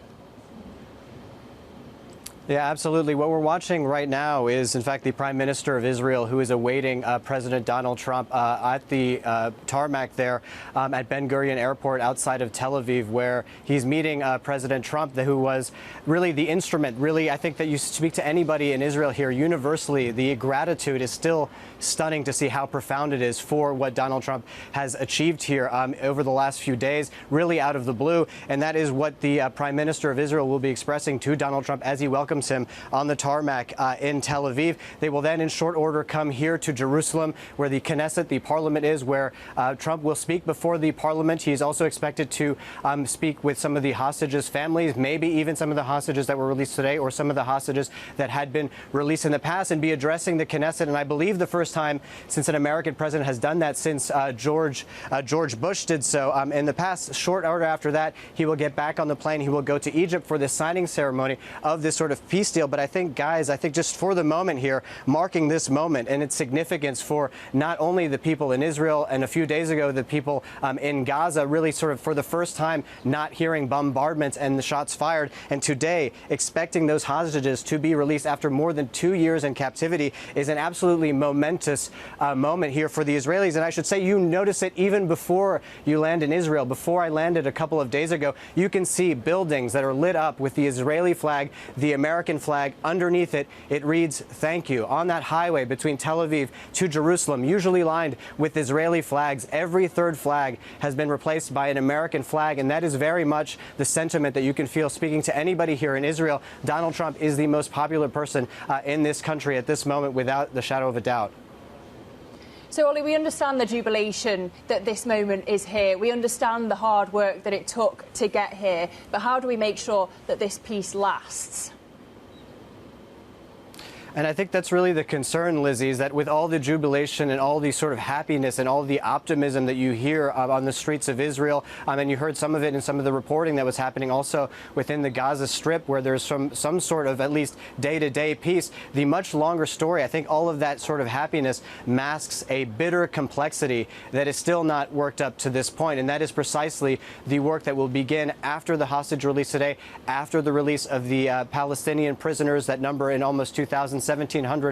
Yeah, absolutely. What we're watching right now is, in fact, the Prime Minister of Israel, who is awaiting President Donald Trump at the tarmac there at Ben Gurion Airport outside of Tel Aviv, where he's meeting President Trump, who was really the instrument. Really, I think that you speak to anybody in Israel here, universally, the gratitude is still stunning to see how profound it is for what Donald Trump has achieved here over the last few days, really out of the blue. And that is what the Prime Minister of Israel will be expressing to Donald Trump as he welcomes him on the tarmac in Tel Aviv. They will then in short order come here to Jerusalem, where the Knesset, the parliament, is, where Trump will speak before the parliament. He is also expected to speak with some of the hostages' families, maybe even some of the hostages that were released today or some of the hostages that had been released in the past, and be addressing the Knesset. And I believe the first time since an American president has done that since George Bush did so. In the past, short order after that, he will get back on the plane. He will go to Egypt for the signing ceremony of this sort of peace deal. But I think, guys, just for the moment here, marking this moment and its significance for not only the people in Israel and a few days ago the people in Gaza, really sort of for the first time not hearing bombardments and the shots fired, and today expecting those hostages to be released after more than 2 years in captivity is an absolutely momentous moment here for the Israelis. And I should say, you notice it even before you land in Israel. Before I landed a couple of days ago, you can see buildings that are lit up with the Israeli flag, the American flag. Underneath it, it reads, "Thank you." On that highway between Tel Aviv to Jerusalem, usually lined with Israeli flags, every third flag has been replaced by an American flag. And that is very much the sentiment that you can feel speaking to anybody here in Israel. Donald Trump is the most popular person in this country at this moment, without the shadow of a doubt. So, Ollie, we understand the jubilation that this moment is here. We understand the hard work that it took to get here. But how do we make sure that this peace lasts? And I think that's really the concern, Lizzie, is that with all the jubilation and all the sort of happiness and all the optimism that you hear on the streets of Israel, and you heard some of it in some of the reporting that was happening also within the Gaza Strip, where there's some sort of at least day-to-day peace, the much longer story, I think all of that sort of happiness masks a bitter complexity that is still not worked up to this point. And that is precisely the work that will begin after the hostage release today, after the release of the Palestinian prisoners that number in almost 1,700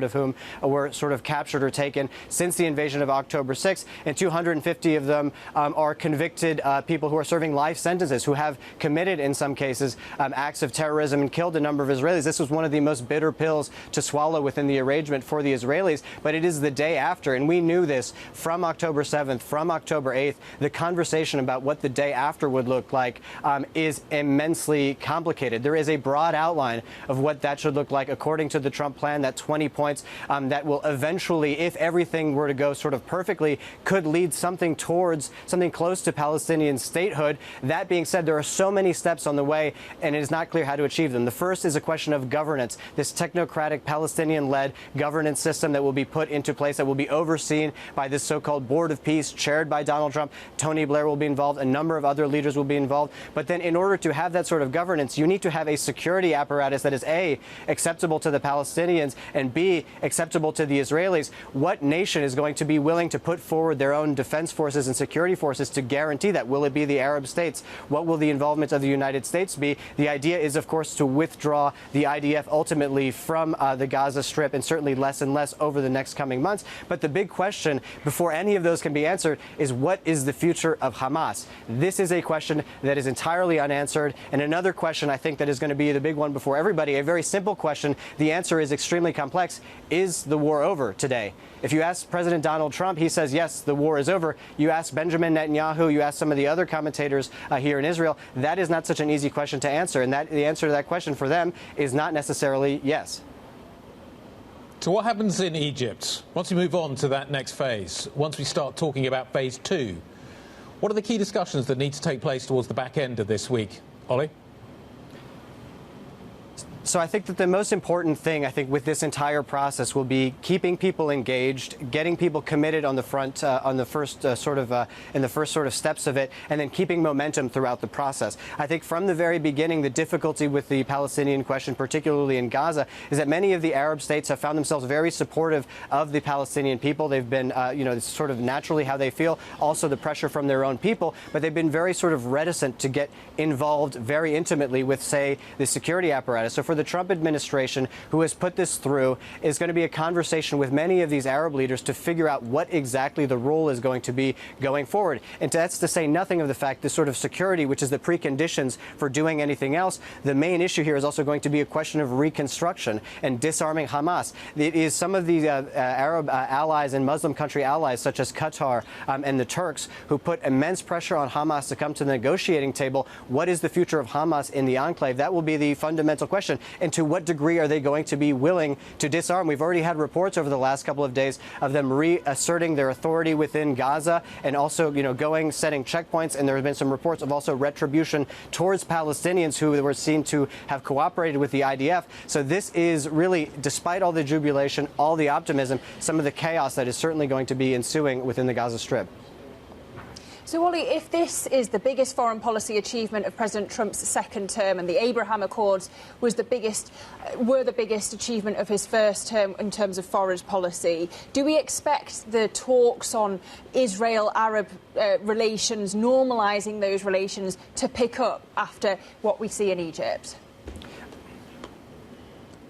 of whom were sort of captured or taken since the invasion of October 6th, and 250 of them are convicted people who are serving life sentences, who have committed, in some cases, acts of terrorism and killed a number of Israelis. This was one of the most bitter pills to swallow within the arrangement for the Israelis, but it is the day after, and we knew this from October 7th, from October 8th. The conversation about what the day after would look like is immensely complicated. There is a broad outline of what that should look like according to the Trump plan, that 20 points that will eventually, if everything were to go sort of perfectly, could lead something towards something close to Palestinian statehood. That being said, there are so many steps on the way, and it is not clear how to achieve them. The first is a question of governance, this technocratic Palestinian-led governance system that will be put into place, that will be overseen by this so-called Board of Peace chaired by Donald Trump. Tony Blair will be involved. A number of other leaders will be involved. But then in order to have that sort of governance, you need to have a security apparatus that is A, acceptable to the Palestinians, and B, acceptable to the Israelis. What nation is going to be willing to put forward their own defense forces and security forces to guarantee that? Will it be the Arab states? What will the involvement of the United States be? The idea is, of course, to withdraw the IDF ultimately from the Gaza Strip, and certainly less and less over the next coming months. But the big question, before any of those can be answered, is what is the future of Hamas? This is a question that is entirely unanswered. And another question, I think, that is going to be the big one before everybody, a very simple question. The answer is extremely extremely complex. Is the war over today? If you ask President Donald Trump, he says, yes, the war is over. You ask Benjamin Netanyahu, you ask some of the other commentators here in Israel, that is not such an easy question to answer. And the answer to that question for them is not necessarily yes. So what happens in Egypt? Once we move on to that next phase, once we start talking about phase 2, what are the key discussions that need to take place towards the back end of this week? Ollie? So I think that the most important thing, I think, with this entire process will be keeping people engaged, getting people committed on the front, in the first sort of steps of it, and then keeping momentum throughout the process. I think from the very beginning, the difficulty with the Palestinian question, particularly in Gaza, is that many of the Arab states have found themselves very supportive of the Palestinian people. They've been, it's sort of naturally how they feel, also the pressure from their own people, but they've been very sort of reticent to get involved very intimately with, say, the security apparatus. So for the Trump administration, who has put this through, is going to be a conversation with many of these Arab leaders to figure out what exactly the role is going to be going forward. And that's to say nothing of the fact this sort of security, which is the preconditions for doing anything else. The main issue here is also going to be a question of reconstruction and disarming Hamas. It is some of the Arab allies and Muslim country allies, such as Qatar and the Turks, who put immense pressure on Hamas to come to the negotiating table. What is the future of Hamas in the enclave? That will be the fundamental question. And to what degree are they going to be willing to disarm? We've already had reports over the last couple of days of them reasserting their authority within Gaza and also, setting checkpoints. And there have been some reports of also retribution towards Palestinians who were seen to have cooperated with the IDF. So this is really, despite all the jubilation, all the optimism, some of the chaos that is certainly going to be ensuing within the Gaza Strip. So, Ollie, if this is the biggest foreign policy achievement of President Trump's second term and the Abraham Accords were the biggest achievement of his first term in terms of foreign policy, do we expect the talks on Israel-Arab relations, normalising those relations, to pick up after what we see in Egypt?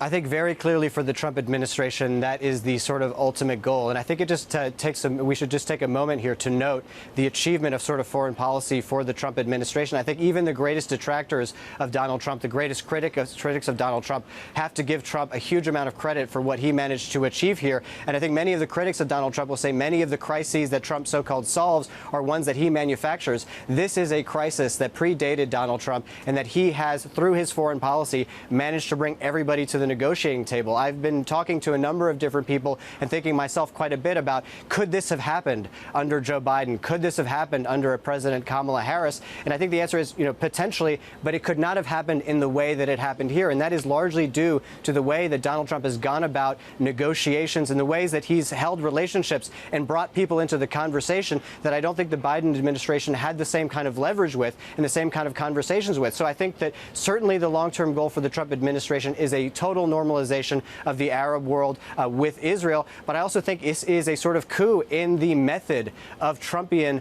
I think very clearly for the Trump administration, that is the sort of ultimate goal. And I think it just we should just take a moment here to note the achievement of sort of foreign policy for the Trump administration. I think even the greatest detractors of Donald Trump, the greatest critics of Donald Trump, have to give Trump a huge amount of credit for what he managed to achieve here. And I think many of the critics of Donald Trump will say many of the crises that Trump so-called solves are ones that he manufactures. This is a crisis that predated Donald Trump and that he has, through his foreign policy, managed to bring everybody to the negotiating table. I've been talking to a number of different people and thinking myself quite a bit about, could this have happened under Joe Biden? Could this have happened under a President Kamala Harris? And I think the answer is, potentially, but it could not have happened in the way that it happened here. And that is largely due to the way that Donald Trump has gone about negotiations and the ways that he's held relationships and brought people into the conversation that I don't think the Biden administration had the same kind of leverage with and the same kind of conversations with. So I think that certainly the long-term goal for the Trump administration is a total normalization of the Arab world with Israel. But I also think this is a sort of coup in the method of Trumpian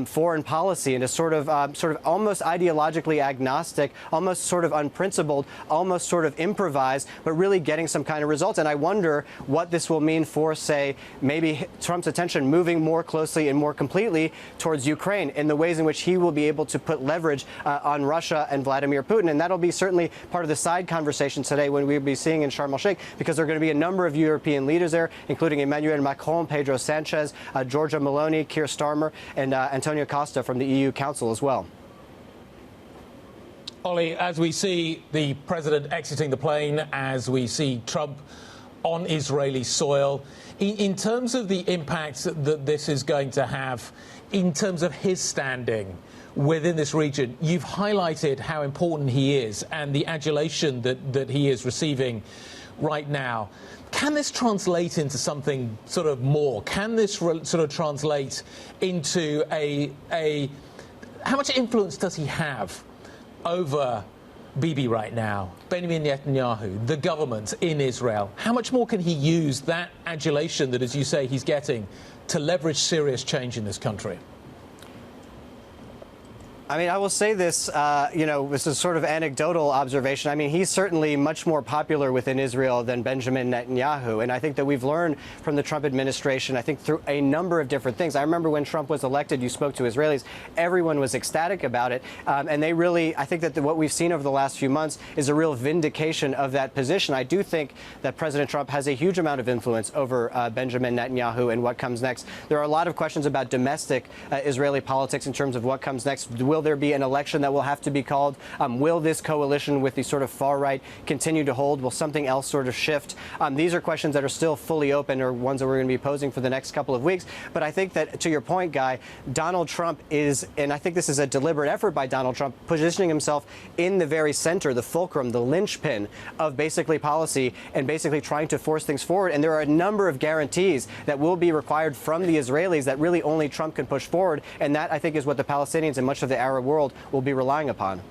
foreign policy, and a sort of almost ideologically agnostic, almost sort of unprincipled, almost sort of improvised, but really getting some kind of results. And I wonder what this will mean for, say, maybe Trump's attention moving more closely and more completely towards Ukraine in the ways in which he will be able to put leverage on Russia and Vladimir Putin. And that'll be certainly part of the side conversation today when we'll be seeing in Sharm el-Sheikh, because there are going to be a number of European leaders there, including Emmanuel Macron, Pedro Sanchez, Giorgia Meloni, Keir Starmer, and Antonio Costa from the EU Council as well. Ollie, as we see the president exiting the plane, as we see Trump on Israeli soil, in terms of the impact that this is going to have, in terms of his standing within this region, you've highlighted how important he is and the adulation that he is receiving right now. Can this translate into something sort of more? Can this sort of translate into how much influence does he have over Bibi right now, Benjamin Netanyahu, the government in Israel? How much more can he use that adulation that, as you say, he's getting to leverage serious change in this country? I mean, I will say this, this is sort of anecdotal observation. I mean, he's certainly much more popular within Israel than Benjamin Netanyahu. And I think that we've learned from the Trump administration, I think, through a number of different things. I remember when Trump was elected, you spoke to Israelis, everyone was ecstatic about it. And they really, I think that what we've seen over the last few months is a real vindication of that position. I do think that President Trump has a huge amount of influence over Benjamin Netanyahu and what comes next. There are a lot of questions about domestic Israeli politics in terms of what comes next. Will there be an election that will have to be called? Will this coalition with the sort of far right continue to hold? Will something else sort of shift? These are questions that are still fully open, or ones that we're going to be posing for the next couple of weeks. But I think that, to your point, Guy, Donald Trump is, and I think this is a deliberate effort by Donald Trump, positioning himself in the very center, the fulcrum, the linchpin of basically policy, and basically trying to force things forward. And there are a number of guarantees that will be required from the Israelis that really only Trump can push forward. And that, I think, is what the Palestinians and much of the Arab world will be relying upon.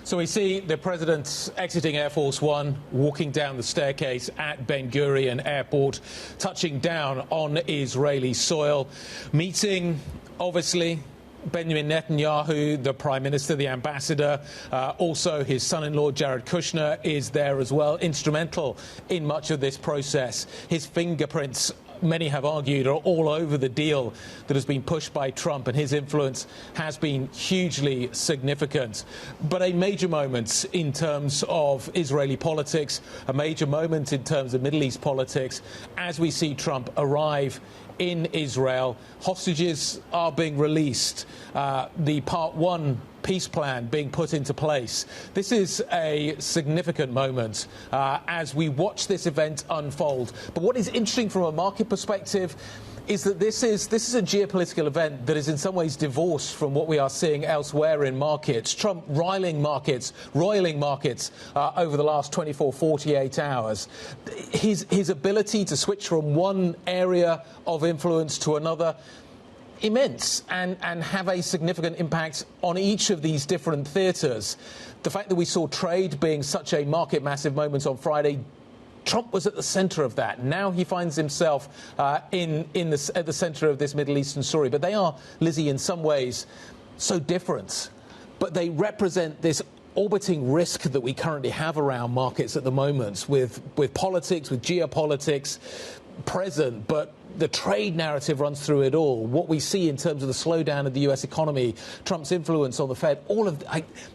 So we see the president exiting Air Force One, walking down the staircase at Ben Gurion Airport, touching down on Israeli soil, meeting, obviously, Benjamin Netanyahu, the Prime Minister, the ambassador, also his son-in-law Jared Kushner is there as well, instrumental in much of this process. His fingerprints, many have argued, are all over the deal that has been pushed by Trump, and his influence has been hugely significant. But a major moment in terms of Israeli politics, a major moment in terms of Middle East politics, as we see Trump arrive in Israel. Hostages are being released. The Part 1 peace plan being put into place. This is a significant moment as we watch this event unfold. But what is interesting from a market perspective is that this is a geopolitical event that is in some ways divorced from what we are seeing elsewhere in markets. Trump roiling markets over the last 24, 48 hours. His ability to switch from one area of influence to another, immense, and have a significant impact on each of these different theatres. The fact that we saw trade being such a market massive moment on Friday, Trump was at the centre of that. Now he finds himself at the centre of this Middle Eastern story. But they are, Lizzie, in some ways so different. But they represent this orbiting risk that we currently have around markets at the moment, with politics, with geopolitics present, but the trade narrative runs through it all. What we see in terms of the slowdown of the US economy, Trump's influence on the Fed,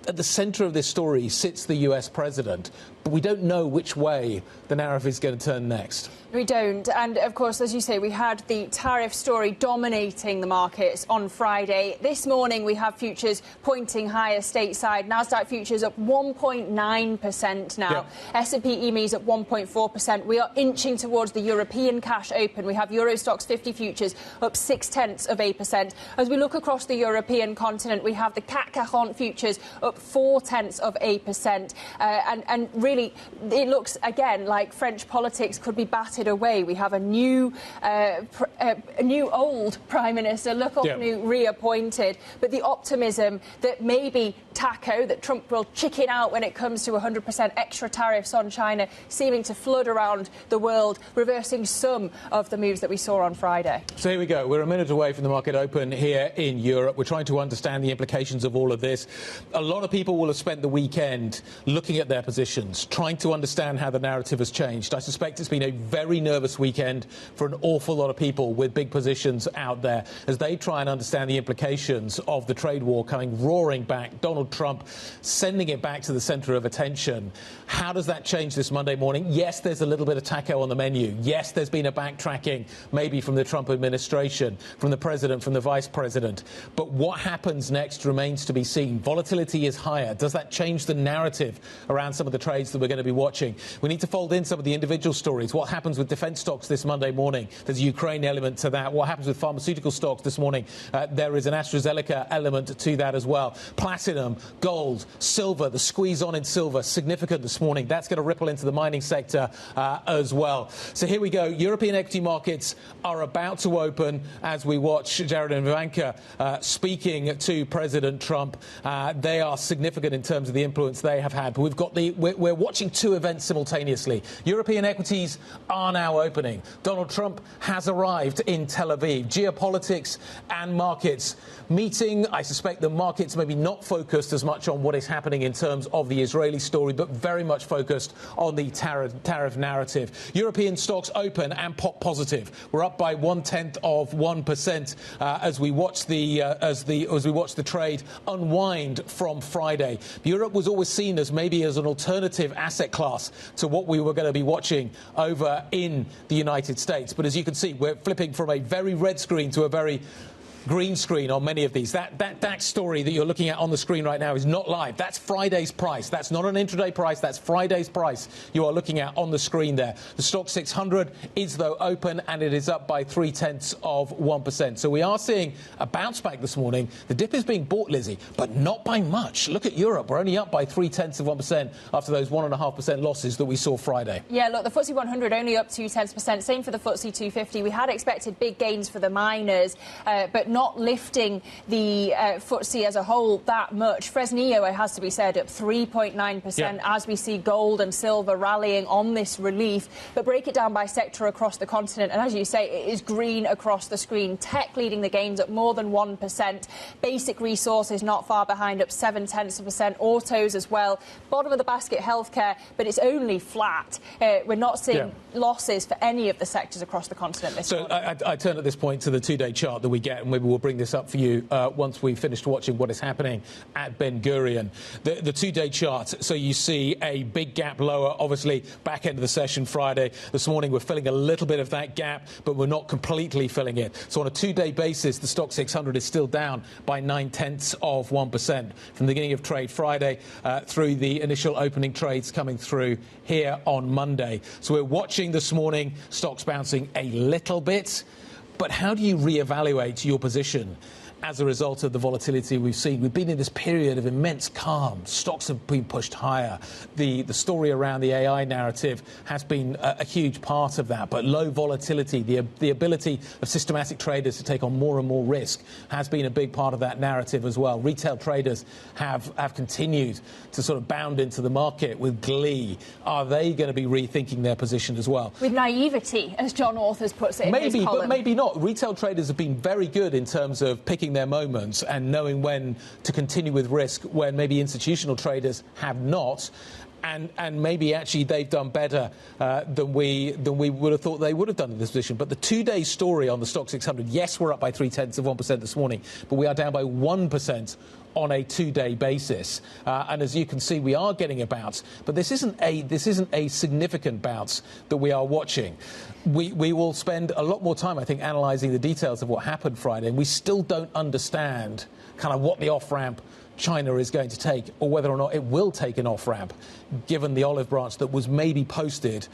at the center of this story sits the US president. But we don't know which way the narrative is going to turn next. We don't. And, of course, as you say, we had the tariff story dominating the markets on Friday. This morning we have futures pointing higher stateside. Nasdaq futures up 1.9% now. Yep. S&P EME's up 1.4%. We are inching towards the European cash open. We have Euro Stoxx 50 futures up 0.6%. As we look across the European continent, we have the CAC 40 futures up 0.4%. And really, it looks, again, like French politics could be battered away. We have a new old Prime Minister, Lecornu, reappointed. But the optimism that maybe that Trump will chicken out when it comes to 100% extra tariffs on China, seeming to flood around the world, reversing some of the moves that we saw on Friday. So here we go. We're a minute away from the market open here in Europe. We're trying to understand the implications of all of this. A lot of people will have spent the weekend looking at their positions, trying to understand how the narrative has changed. I suspect it's been a very nervous weekend for an awful lot of people with big positions out there as they try and understand the implications of the trade war coming roaring back. Donald Trump sending it back to the centre of attention. How does that change this Monday morning? Yes, there's a little bit of taco on the menu. Yes, there's been a backtracking, maybe from the Trump administration, from the president, from the vice president. But what happens next remains to be seen. Volatility is higher. Does that change the narrative around some of the trades that we're going to be watching? We need to fold in some of the individual stories. What happens with defence stocks this Monday morning? There's a Ukraine element to that. What happens with pharmaceutical stocks this morning? There is an AstraZeneca element to that as well. Platinum term. Gold, silver, the squeeze on in silver, significant this morning. That's going to ripple into the mining sector as well. So here we go. European equity markets are about to open as we watch Jared and Ivanka speaking to President Trump. They are significant in terms of the influence they have had. But we're watching two events simultaneously. European equities are now opening. Donald Trump has arrived in Tel Aviv. Geopolitics and markets meeting. I suspect the markets maybe not focused as much on what is happening in terms of the Israeli story, but very much focused on the tariff narrative. European stocks open and pop positive. We're up by 0.1% as we watch the trade unwind from Friday. Europe was always seen as maybe as an alternative asset class to what we were going to be watching over in the United States. But as you can see, we're flipping from a very red screen to a very green screen on many of these. That DAX story that you're looking at on the screen right now is not live. That's Friday's price. That's not an intraday price. That's Friday's price you are looking at on the screen there. The stock 600 is, though, open, and it is up by 0.3%. So we are seeing a bounce back this morning. The dip is being bought, Lizzie, but not by much. Look at Europe. We're only up by 0.3% after those 1.5% losses that we saw Friday. Yeah, look, the FTSE 100 only up 0.2%. Same for the FTSE 250. We had expected big gains for the miners, but not lifting the FTSE as a whole that much. Fresnillo, it has to be said, up 3.9% as we see gold and silver rallying on this relief. But break it down by sector across the continent, and as you say, it is green across the screen. Tech leading the gains at more than 1%. Basic resources not far behind, up 0.7%. Autos as well. Bottom of the basket, healthcare, but it's only flat. We're not seeing losses for any of the sectors across the continent this morning. So I turn at this point to the two-day chart that we get, and maybe we'll bring this up for you once we've finished watching what is happening at Ben Gurion. The two-day chart, so you see a big gap lower, obviously, back end of the session Friday. This morning we're filling a little bit of that gap, but we're not completely filling it. So on a two-day basis, the stock 600 is still down by 0.9% from the beginning of trade Friday through the initial opening trades coming through here on Monday. So we're watching this morning, stocks bouncing a little bit. But how do you reevaluate your position as a result of the volatility we've seen? We've been in this period of immense calm. Stocks have been pushed higher. The story around the AI narrative has been a huge part of that. But low volatility, the ability of systematic traders to take on more and more risk has been a big part of that narrative as well. Retail traders have continued to sort of bound into the market with glee. Are they going to be rethinking their position as well? With naivety, as John Authers puts it in his column. But maybe not. Retail traders have been very good in terms of picking their moments and knowing when to continue with risk when maybe institutional traders have not. And maybe actually they've done better than we would have thought they would have done in this position. But the two-day story on the stock 600, yes, we're up by 0.3% this morning, but we are down by 1% on a two-day basis. And as you can see, we are getting a bounce. But this isn't a significant bounce that we are watching. We will spend a lot more time, I think, analysing the details of what happened Friday. And we still don't understand kind of what the off-ramp China is going to take, or whether or not it will take an off-ramp, given the olive branch that was maybe posted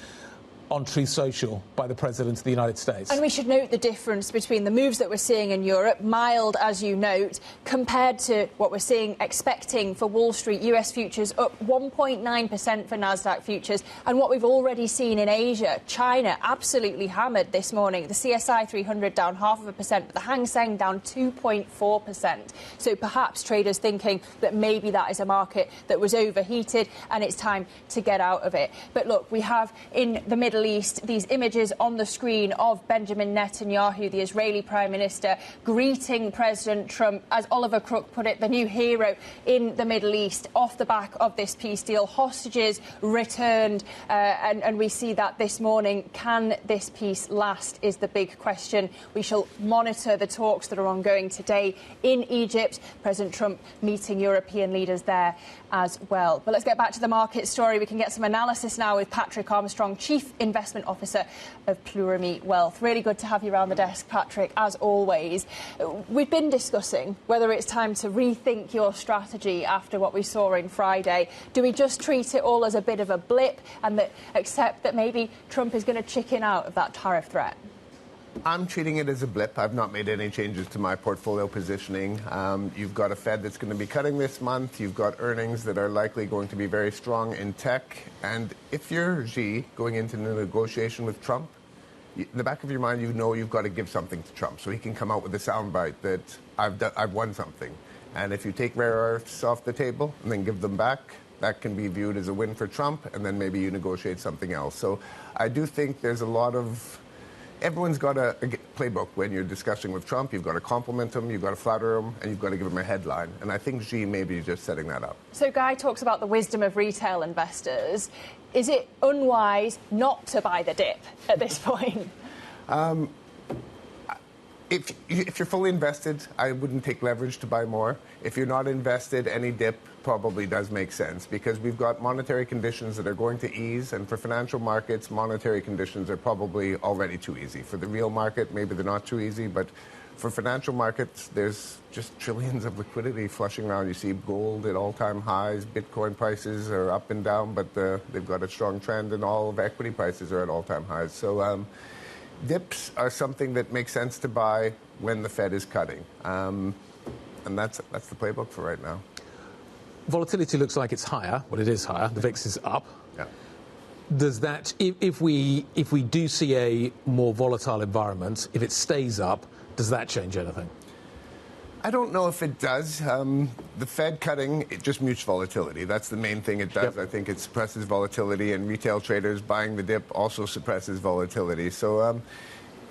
on Truth Social by the President of the United States. And we should note the difference between the moves that we're seeing in Europe, mild as you note, compared to what we're seeing, expecting for Wall Street. US futures up 1.9% for Nasdaq futures, and what we've already seen in Asia, China absolutely hammered this morning. The CSI 300 down 0.5%, but the Hang Seng down 2.4%. So perhaps traders thinking that maybe that is a market that was overheated and it's time to get out of it. But look, we have in the Middle East these images on the screen of Benjamin Netanyahu, the Israeli Prime Minister, greeting President Trump, as Oliver Crook put it, the new hero in the Middle East, off the back of this peace deal. Hostages returned, and we see that this morning. Can this peace last is the big question. We shall monitor the talks that are ongoing today in Egypt. President Trump meeting European leaders there as well. But let's get back to the market story. We can get some analysis now with Patrick Armstrong, Chief Investment Officer of Plurimi Wealth. Really good to have you around the desk, Patrick, as always. We've been discussing whether it's time to rethink your strategy after what we saw in Friday. Do we just treat it all as a bit of a blip and accept that maybe Trump is going to chicken out of that tariff threat? I'm treating it as a blip. I've not made any changes to my portfolio positioning. You've got a Fed that's going to be cutting this month. You've got earnings that are likely going to be very strong in tech. And if you're Xi going into the negotiation with Trump, in the back of your mind, you know you've got to give something to Trump so he can come out with a soundbite that I've won something. And if you take rare earths off the table and then give them back, that can be viewed as a win for Trump, and then maybe you negotiate something else. So I do think there's a lot of... Everyone's got a playbook when you're discussing with Trump. You've got to compliment him, you've got to flatter him, and you've got to give him a headline. And I think Xi may be just setting that up. So Guy talks about the wisdom of retail investors. Is it unwise not to buy the dip at this point? If you're fully invested, I wouldn't take leverage to buy more. If you're not invested, any dip probably does make sense because we've got monetary conditions that are going to ease, and for financial markets, monetary conditions are probably already too easy. For the real market, maybe they're not too easy, but for financial markets, there's just trillions of liquidity flushing around. You see gold at all-time highs, Bitcoin prices are up and down, but they've got a strong trend, and all of equity prices are at all-time highs. So dips are something that makes sense to buy when the Fed is cutting. And that's the playbook for right now. Volatility looks like it's higher. Well, it is higher. The VIX is up. Yeah. Does that, if we do see a more volatile environment, if it stays up, does that change anything? I don't know if it does. The Fed cutting, it just mutes volatility. That's the main thing it does. Yep. I think it suppresses volatility, and retail traders buying the dip also suppresses volatility. So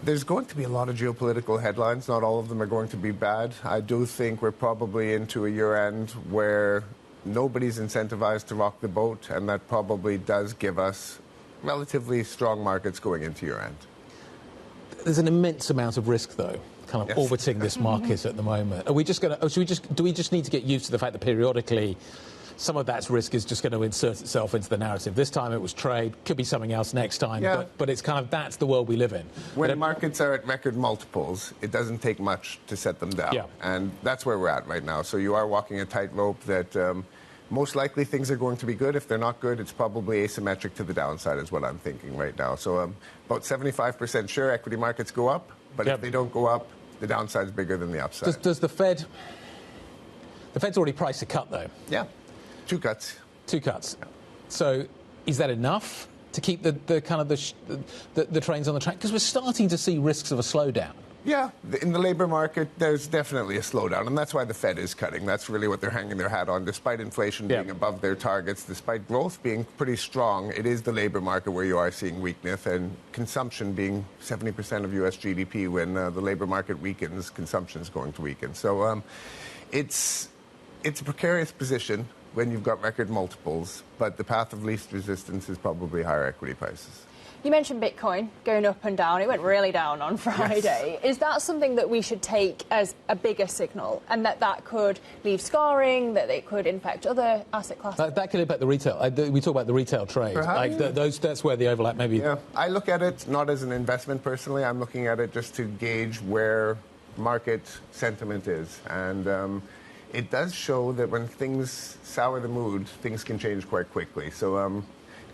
there's going to be a lot of geopolitical headlines. Not all of them are going to be bad. I do think we're probably into a year-end where nobody's incentivized to rock the boat, and that probably does give us relatively strong markets going into year-end. There's an immense amount of risk, though, kind of orbiting this market at the moment. Are we just going to? Do we just need to get used to the fact that periodically some of that risk is just going to insert itself into the narrative? This time it was trade, could be something else next time, but it's kind of, that's the world we live in. When markets are at record multiples, it doesn't take much to set them down. Yeah. And that's where we're at right now. So you are walking a tightrope that most likely things are going to be good. If they're not good, it's probably asymmetric to the downside is what I'm thinking right now. So about 75% sure equity markets go up, but if they don't go up, the downside's bigger than the upside. Does the Fed's already priced a cut, though? Yeah. Two cuts. Two cuts. Yeah. So is that enough to keep the kind of the trains on the track? Because we're starting to see risks of a slowdown. Yeah, in the labor market, there's definitely a slowdown, and that's why the Fed is cutting. That's really what they're hanging their hat on. Despite inflation being above their targets, despite growth being pretty strong, it is the labor market where you are seeing weakness, and consumption being 70% of U.S. GDP. When the labor market weakens, consumption is going to weaken. So it's a precarious position when you've got record multiples, but the path of least resistance is probably higher equity prices. You mentioned Bitcoin going up and down. It went really down on Friday. Yes. Is that something that we should take as a bigger signal, and that could leave scarring, that it could infect other asset classes? That could impact the retail. We talk about the retail trade. That's where the overlap maybe. Yeah, I look at it not as an investment personally. I'm looking at it just to gauge where market sentiment is. And it does show that when things sour the mood, things can change quite quickly. So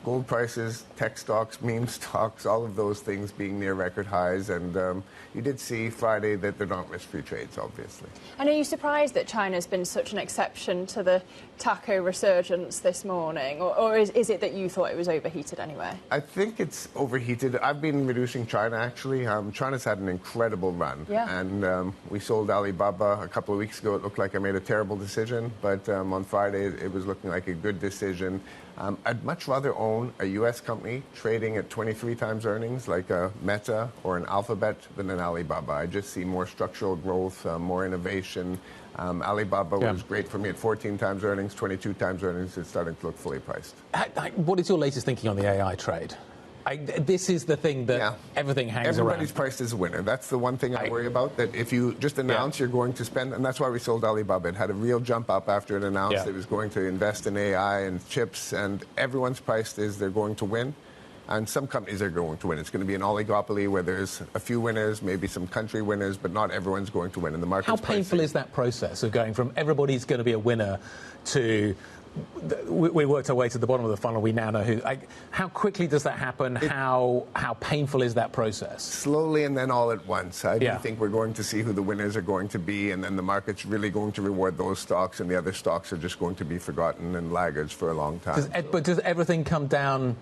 gold prices, tech stocks, meme stocks, all of those things being near record highs. And you did see Friday that they're not risk-free trades, obviously. And are you surprised that China's been such an exception to the taco resurgence this morning? Or is it that you thought it was overheated anyway? I think it's overheated. I've been reducing China, actually. China's had an incredible run. Yeah. And we sold Alibaba a couple of weeks ago. It looked like I made a terrible decision. But on Friday, it was looking like a good decision. I'd much rather own a U.S. company trading at 23 times earnings like a Meta or an Alphabet than an Alibaba. I just see more structural growth, more innovation. Alibaba was great for me at 14 times earnings, 22 times earnings. It's starting to look fully priced. What is your latest thinking on the AI trade? This is the thing that everything hangs around. Everybody's priced as a winner. That's the one thing I worry about, that if you just announce you're going to spend, and that's why we sold Alibaba. It had a real jump up after it announced it was going to invest in AI and chips, and everyone's priced as they're going to win. And some companies are going to win. It's going to be an oligopoly where there's a few winners, maybe some country winners, but not everyone's going to win in the market. How painful is that process of going from everybody's going to be a winner to we worked our way to the bottom of the funnel. We now know who. How quickly does that happen? How painful is that process? Slowly and then all at once. I do think we're going to see who the winners are going to be, and then the market's really going to reward those stocks, and the other stocks are just going to be forgotten and laggards for a long time. But does everything come down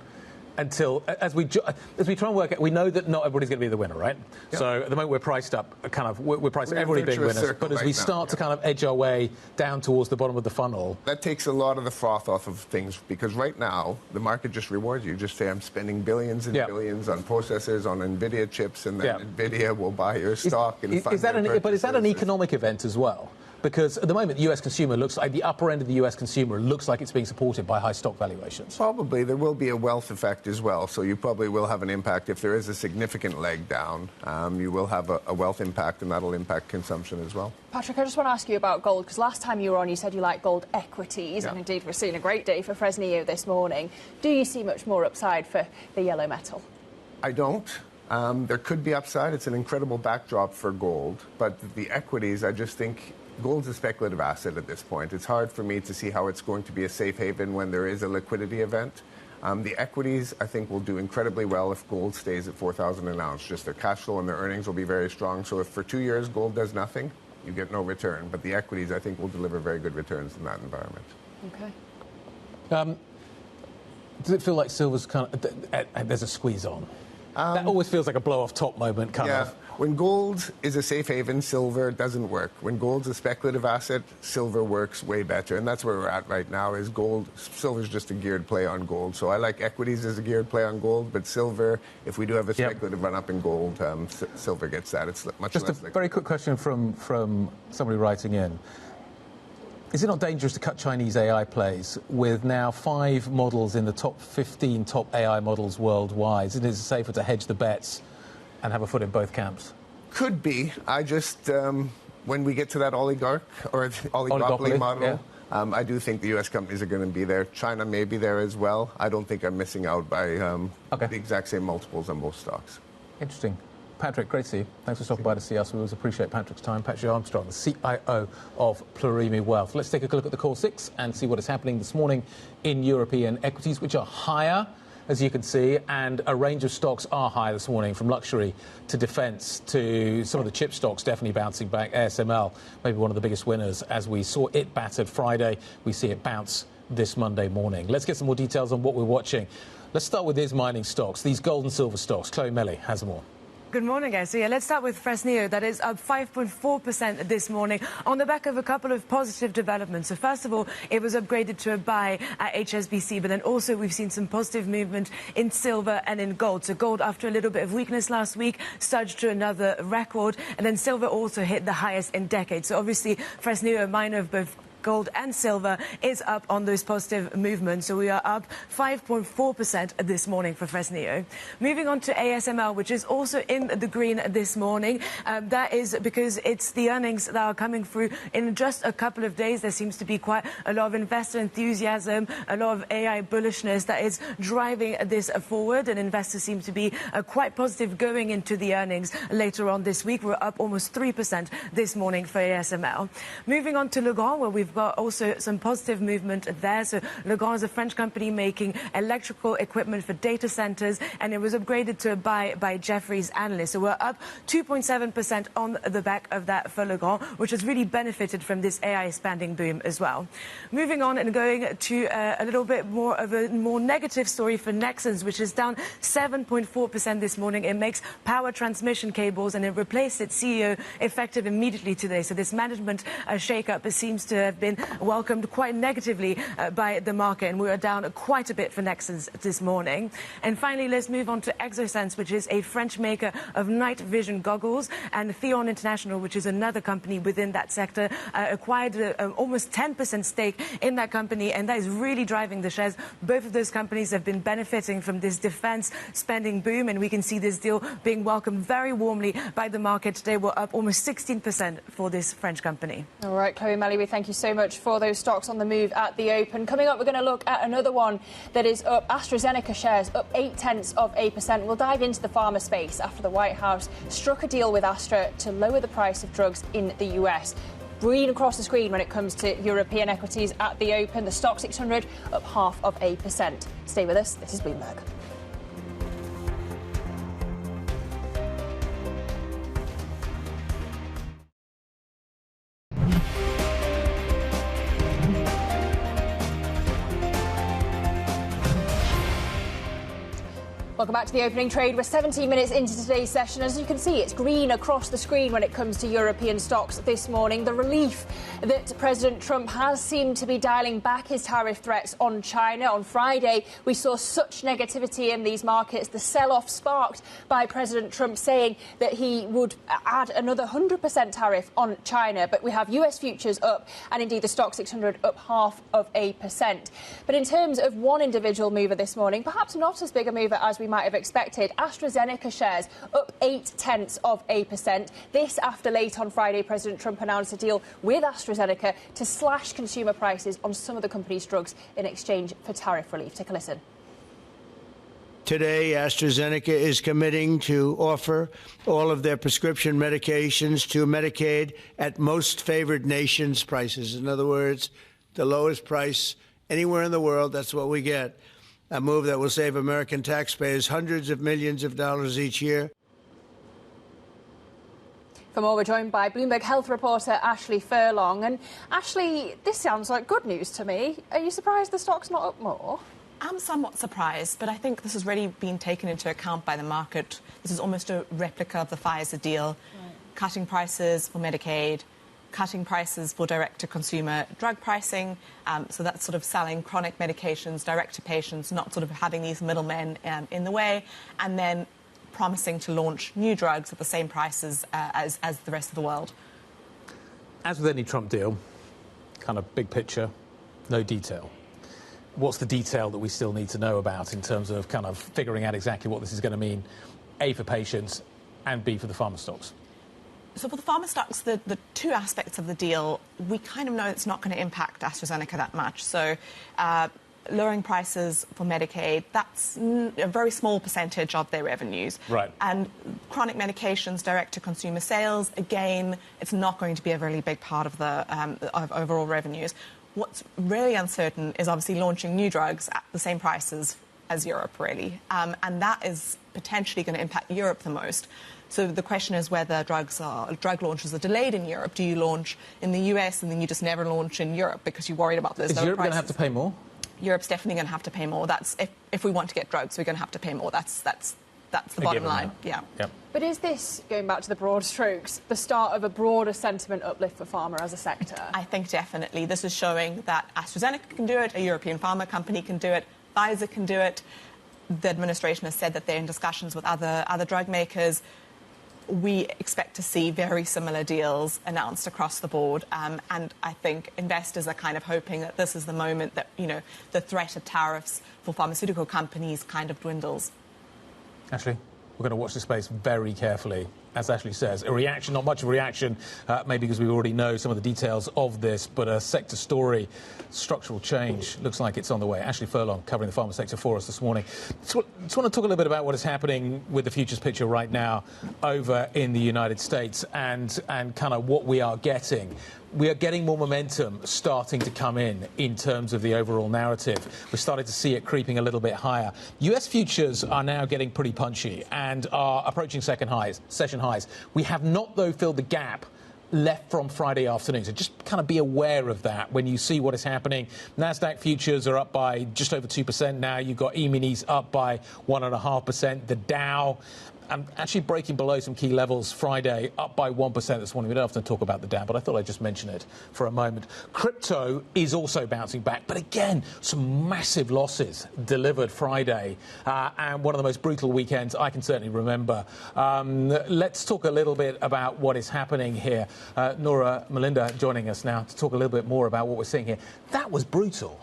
until, as we try and work out, we know that not everybody's going to be the winner, right? Yep. So at the moment we're priced up, we're priced everybody being winners. But as we start to kind of edge our way down towards the bottom of the funnel, that takes a lot of the froth off of things, because right now the market just rewards you. Just say I'm spending billions and billions on processors, on NVIDIA chips, and then NVIDIA will buy your stock. But is that an economic event as well? Because at the moment, the US consumer looks like the upper end of the US consumer looks like it's being supported by high stock valuations. Probably. There will be a wealth effect as well. So you probably will have an impact. If there is a significant leg down, you will have a wealth impact, and that'll impact consumption as well. Patrick, I just want to ask you about gold, because last time you were on, you said you like gold equities, and indeed we're seeing a great day for Fresnillo this morning. Do you see much more upside for the yellow metal? I don't. There could be upside. It's an incredible backdrop for gold. But the equities, I just think gold's a speculative asset at this point. It's hard for me to see how it's going to be a safe haven when there is a liquidity event. The equities, I think, will do incredibly well if gold stays at $4,000 an ounce. Just their cash flow and their earnings will be very strong. So if for 2 years gold does nothing, you get no return. But the equities, I think, will deliver very good returns in that environment. Okay. Does it feel like silver's kind of, there's a squeeze on? That always feels like a blow-off top moment, kind of. When gold is a safe haven, silver doesn't work. When gold's a speculative asset, silver works way better. And that's where we're at right now, is gold. Silver's just a geared play on gold. So I like equities as a geared play on gold, but silver, if we do have a speculative run-up in gold, silver gets that. It's much less liquid. Just a very quick question from somebody writing in. Is it not dangerous to cut Chinese AI plays with now 5 models in the top 15 top AI models worldwide? Isn't it safer to hedge the bets and have a foot in both camps? Could be. I just, when we get to that oligopoly model, I do think the U.S. companies are going to be there. China may be there as well. I don't think I'm missing out by the exact same multiples on both stocks. Interesting. Patrick, great to see you. Thanks for stopping by to see us. We always appreciate Patrick's time. Patrick Armstrong, the CIO of Plurimi Wealth. Let's take a look at the core 6 and see what is happening this morning in European equities, which are higher, as you can see, and a range of stocks are higher this morning, from luxury to defence to some of the chip stocks definitely bouncing back. ASML, maybe one of the biggest winners, as we saw it battered Friday. We see it bounce this Monday morning. Let's get some more details on what we're watching. Let's start with these mining stocks, these gold and silver stocks. Chloe Melly has more. Good morning, guys. So, let's start with Fresnillo. That is up 5.4% this morning on the back of a couple of positive developments. So, first of all, it was upgraded to a buy at HSBC, but then also we've seen some positive movement in silver and in gold. So, gold, after a little bit of weakness last week, surged to another record, and then silver also hit the highest in decades. So, obviously, Fresnillo, a miner of both gold and silver, is up on those positive movements. So we are up 5.4% this morning for Fresnillo. Moving on to ASML, which is also in the green this morning. That is because it's the earnings that are coming through in just a couple of days. There seems to be quite a lot of investor enthusiasm, a lot of AI bullishness that is driving this forward, and investors seem to be quite positive going into the earnings later on this week. We're up almost 3% this morning for ASML. Moving on to Lecornu, where we've got also some positive movement there. So Lecornu is a French company making electrical equipment for data centers, and it was upgraded to a buy by Jefferies analysts. So we're up 2.7% on the back of that for Lecornu, which has really benefited from this AI spending boom as well. Moving on and going to a little bit more of a more negative story for Nexans, which is down 7.4% this morning. It makes power transmission cables, and it replaced its CEO effective immediately today. So this management shake-up seems to have been welcomed quite negatively by the market, and we are down quite a bit for Nexans this morning. And finally, let's move on to Exosense, which is a French maker of night vision goggles, and Theon International, which is another company within that sector, acquired almost 10% stake in that company, and that is really driving the shares. Both of those companies have been benefiting from this defense spending boom, and we can see this deal being welcomed very warmly by the market today. We're up almost 16% for this French company. All right, Chloe Melly, thank you so much for those stocks on the move at the open. Coming up, we're going to look at another one that is up. AstraZeneca shares up 0.8%. We'll dive into the pharma space after the White House struck a deal with Astra to lower the price of drugs in the US. green across the screen when it comes to European equities at the open. The Stock 600 up 0.5%. Stay with us. This is Bloomberg. Welcome back to the opening trade. We're 17 minutes into today's session. As you can see, it's green across the screen when it comes to European stocks this morning. The relief that President Trump has seemed to be dialing back his tariff threats on China. On Friday, we saw such negativity in these markets. The sell-off sparked by President Trump saying that he would add another 100% tariff on China. But we have US futures up and indeed the Stock 600 up 0.5%. But in terms of one individual mover this morning, perhaps not as big a mover as we might have expected. AstraZeneca shares up 0.8%. This after late on Friday, President Trump announced a deal with AstraZeneca to slash consumer prices on some of the company's drugs in exchange for tariff relief. Take a listen. Today, AstraZeneca is committing to offer all of their prescription medications to Medicaid at most favored nations prices. In other words, the lowest price anywhere in the world, that's what we get. A move that will save American taxpayers hundreds of millions of dollars each year. For more, we're joined by Bloomberg Health reporter Ashley Furlong. And Ashley, this sounds like good news to me. Are you surprised the stock's not up more? I'm somewhat surprised, but I think this has already been taken into account by the market. This is almost a replica of the Pfizer deal, cutting prices for Medicaid, cutting prices for direct-to-consumer drug pricing, so that's sort of selling chronic medications direct to patients, not sort of having these middlemen in the way, and then promising to launch new drugs at the same prices as the rest of the world. As with any Trump deal, kind of big picture, no detail. What's the detail that we still need to know about in terms of kind of figuring out exactly what this is going to mean, A, for patients, and B, for the pharma stocks? So for the pharma stocks, the two aspects of the deal, we kind of know it's not going to impact AstraZeneca that much. So lowering prices for Medicaid, that's a very small percentage of their revenues. Right. And chronic medications, direct-to-consumer sales, again, it's not going to be a really big part of the of overall revenues. What's really uncertain is obviously launching new drugs at the same prices as Europe, really. And that is potentially going to impact Europe the most. So the question is whether drug launches are delayed in Europe. Do you launch in the US and then you just never launch in Europe because you're worried about those low prices? Is Europe going to have to pay more? Europe's definitely going to have to pay more. That's if we want to get drugs, we're going to have to pay more. That's the bottom line. Yeah. Yep. But is this, going back to the broad strokes, the start of a broader sentiment uplift for pharma as a sector? I think definitely. This is showing that AstraZeneca can do it, a European pharma company can do it, Pfizer can do it. The administration has said that they're in discussions with other drug makers. We expect to see very similar deals announced across the board. And I think investors are kind of hoping that this is the moment that, you know, the threat of tariffs for pharmaceutical companies kind of dwindles. Ashley, we're going to watch this space very carefully. As Ashley says, a reaction, not much of a reaction, maybe because we already know some of the details of this, but a sector story, structural change, looks like it's on the way. Ashley Furlong covering the pharma sector for us this morning. Just want to talk a little bit about what is happening with the futures picture right now over in the United States and kind of what we are getting. We are getting more momentum starting to come in terms of the overall narrative. We're starting to see it creeping a little bit higher. US futures are now getting pretty punchy and are approaching session highs. We have not, though, filled the gap left from Friday afternoon. So just kind of be aware of that when you see what is happening. NASDAQ futures are up by just over 2% now. You've got E-minis up by 1.5%. The Dow actually breaking below some key levels Friday, up by 1% this morning. We don't often talk about the Dow, but I thought I'd just mention it for a moment. Crypto is also bouncing back, but again, some massive losses delivered Friday, and one of the most brutal weekends I can certainly remember. Let's talk a little bit about what is happening here. Nora Melinda joining us now to talk a little bit more about what we're seeing here. That was brutal.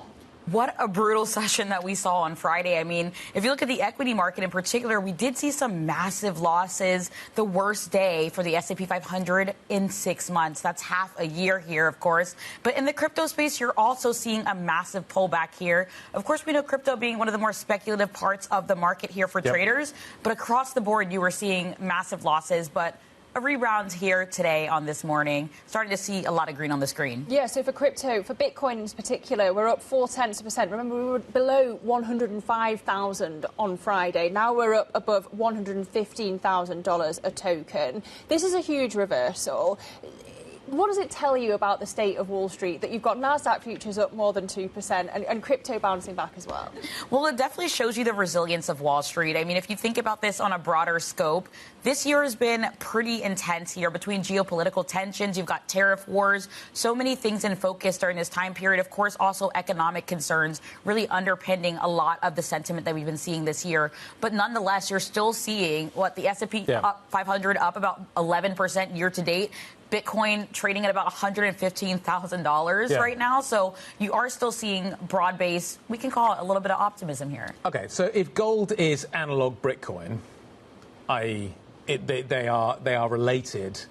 What a brutal session that we saw on Friday. I mean, if you look at the equity market in particular, we did see some massive losses. The worst day for the S&P 500 in 6 months. That's half a year here, of course. But in the crypto space, you're also seeing a massive pullback here. Of course, we know crypto being one of the more speculative parts of the market here for traders. But across the board, you were seeing massive losses. But a rebound here today on this morning. Starting to see a lot of green on the screen. Yeah, so for crypto, for Bitcoin in particular, we're up 0.4%. Remember, we were below 105,000 on Friday. Now we're up above $115,000 a token. This is a huge reversal. What does it tell you about the state of Wall Street that you've got NASDAQ futures up more than 2% and crypto bouncing back as well? Well, it definitely shows you the resilience of Wall Street. I mean, if you think about this on a broader scope, this year has been pretty intense here between geopolitical tensions. You've got tariff wars, so many things in focus during this time period. Of course, also economic concerns really underpinning a lot of the sentiment that we've been seeing this year. But nonetheless, you're still seeing what the S&P 500 up about 11% year to date. Bitcoin trading at about $115,000 right now. So you are still seeing broad-based, we can call it a little bit of optimism here. Okay, so if gold is analog Bitcoin, i.e. they are related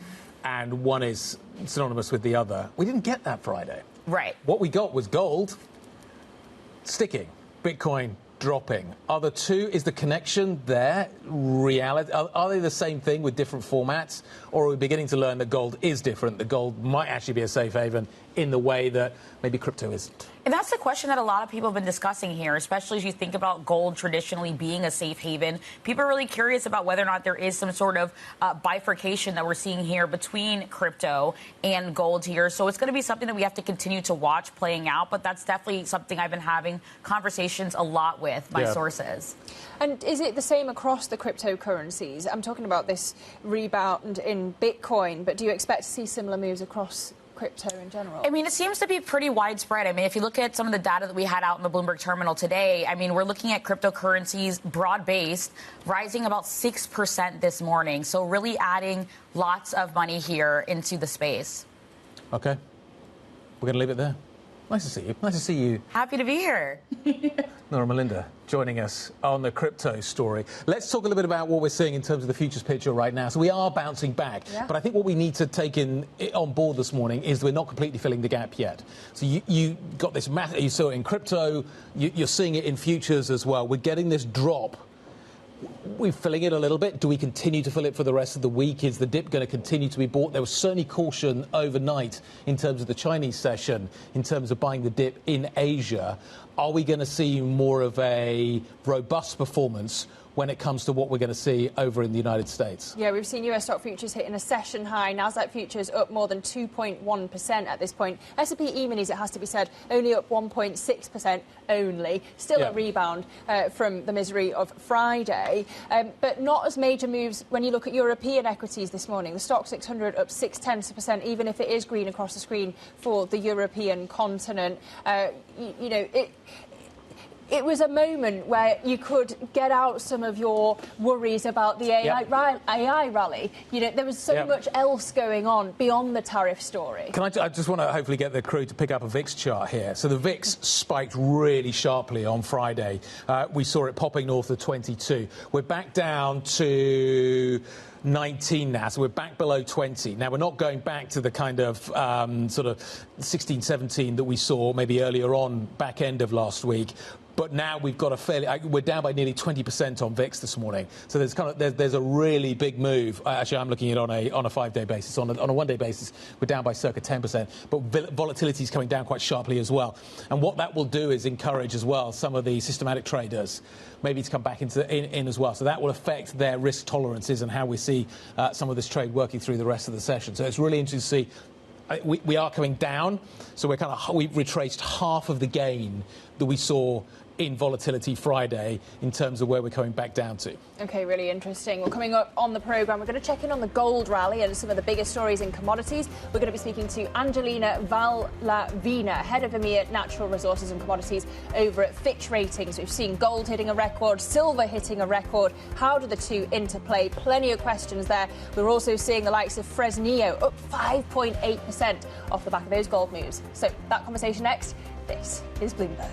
and one is synonymous with the other, we didn't get that Friday. Right. What we got was gold sticking, Bitcoin dropping. Are the two, is the connection there reality? Are they the same thing with different formats? Or are we beginning to learn that gold is different, that gold might actually be a safe haven in the way that maybe crypto isn't? And that's the question that a lot of people have been discussing here, especially as you think about gold traditionally being a safe haven. People are really curious about whether or not there is some sort of bifurcation that we're seeing here between crypto and gold here. So it's going to be something that we have to continue to watch playing out. But that's definitely something I've been having conversations a lot with my sources. And is it the same across the cryptocurrencies? I'm talking about this rebound in Bitcoin, but do you expect to see similar moves across crypto in general? I mean, it seems to be pretty widespread. I mean, if you look at some of the data that we had out in the Bloomberg terminal today, I mean, we're looking at cryptocurrencies broad-based, rising about 6% this morning. So really adding lots of money here into the space. Okay. We're going to leave it there. Nice to see you. Nice to see you. Happy to be here. Nora Melinda joining us on the crypto story. Let's talk a little bit about what we're seeing in terms of the futures picture right now. So we are bouncing back, but I think what we need to take on board this morning is we're not completely filling the gap yet. So you got this math, you saw it in crypto, you're seeing it in futures as well. We're getting this drop. We're filling it a little bit. Do we continue to fill it for the rest of the week? Is the dip going to continue to be bought? There was certainly caution overnight in terms of the Chinese session, in terms of buying the dip in Asia. Are we going to see more of a robust performance when it comes to what we're going to see over in the United States? Yeah, we've seen US stock futures hitting a session high. NASDAQ futures up more than 2.1% at this point. S&P E-minis, it has to be said, only up 1.6% only. Still a rebound from the misery of Friday. But not as major moves when you look at European equities this morning. The Stock 600 up 0.6%, even if it is green across the screen for the European continent. You know, it was a moment where you could get out some of your worries about the AI rally. You know, there was so much else going on beyond the tariff story. I just want to hopefully get the crew to pick up a VIX chart here. So the VIX spiked really sharply on Friday. We saw it popping north of 22. We're back down to 19 now, so we're back below 20. Now, we're not going back to the kind of sort of 16, 17 that we saw maybe earlier on, back end of last week. But now we've got we're down by nearly 20% on VIX this morning. So there's a really big move. Actually, I'm looking at it on a 5-day basis. On a 1-day basis, we're down by circa 10%. But volatility is coming down quite sharply as well. And what that will do is encourage as well some of the systematic traders maybe to come back in as well. So that will affect their risk tolerances and how we see some of this trade working through the rest of the session. So it's really interesting to see. We are coming down, so we've retraced half of the gain that we saw in volatility Friday in terms of where we're coming back down to. OK, really interesting. Well, coming up on the programme, we're going to check in on the gold rally and some of the biggest stories in commodities. We're going to be speaking to Angelina Vallavina, head of EMEA Natural Resources and Commodities over at Fitch Ratings. We've seen gold hitting a record, silver hitting a record. How do the two interplay? Plenty of questions there. We're also seeing the likes of Fresnillo up 5.8% off the back of those gold moves. So that conversation next. This is Bloomberg.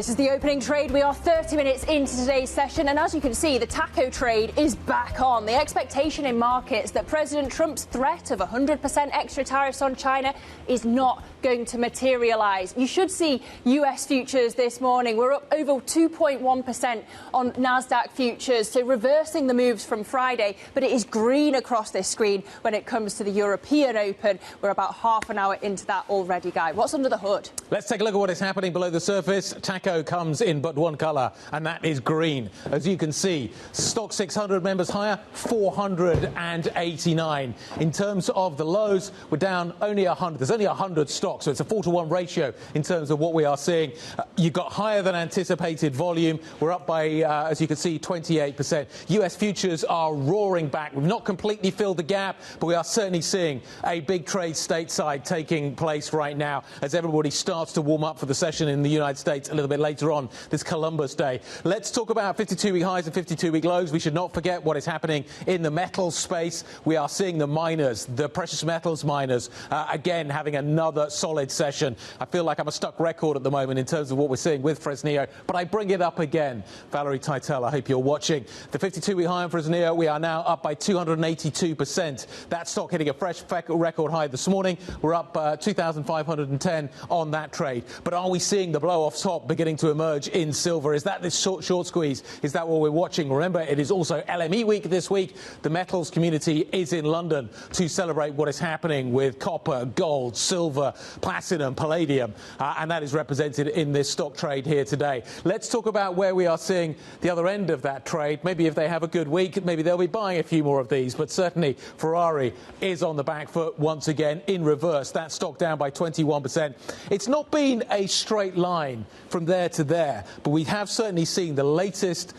This is the opening trade. We are 30 minutes into today's session, and as you can see, the taco trade is back on. The expectation in markets that President Trump's threat of 100% extra tariffs on China is not going to materialise. You should see US futures this morning. We're up over 2.1% on NASDAQ futures, so reversing the moves from Friday, but it is green across this screen when it comes to the European Open. We're about half an hour into that already, Guy. What's under the hood? Let's take a look at what is happening below the surface. Taco comes in but one colour, and that is green. As you can see, Stock 600 members higher, 489. In terms of the lows, we're down only 100. There's only 100 stocks, so it's a 4-to-1 ratio in terms of what we are seeing. You've got higher than anticipated volume. We're up by, as you can see, 28%. US futures are roaring back. We've not completely filled the gap, but we are certainly seeing a big trade stateside taking place right now as everybody starts to warm up for the session in the United States a little bit later on this Columbus Day. Let's talk about 52-week highs and 52-week lows. We should not forget what is happening in the metals space. We are seeing the miners, the precious metals miners, again having another solid session. I feel like I'm a stuck record at the moment in terms of what we're seeing with Fresnillo, but I bring it up again. Valerie Teitel, I hope you're watching. The 52-week high on Fresnillo, we are now up by 282%. That stock hitting a fresh record high this morning. We're up 2,510 on that trade. But are we seeing the blow off top beginning to emerge in silver? Is that this short squeeze? Is that what we're watching? Remember, it is also LME week this week. The metals community is in London to celebrate what is happening with copper, gold, silver, platinum, palladium, and that is represented in this stock trade here today. Let's talk about where we are seeing the other end of that trade. Maybe if they have a good week, maybe they'll be buying a few more of these, but certainly Ferrari is on the back foot once again in reverse. That stock down by 21%. It's not been a straight line from there to there, but we have certainly seen the latest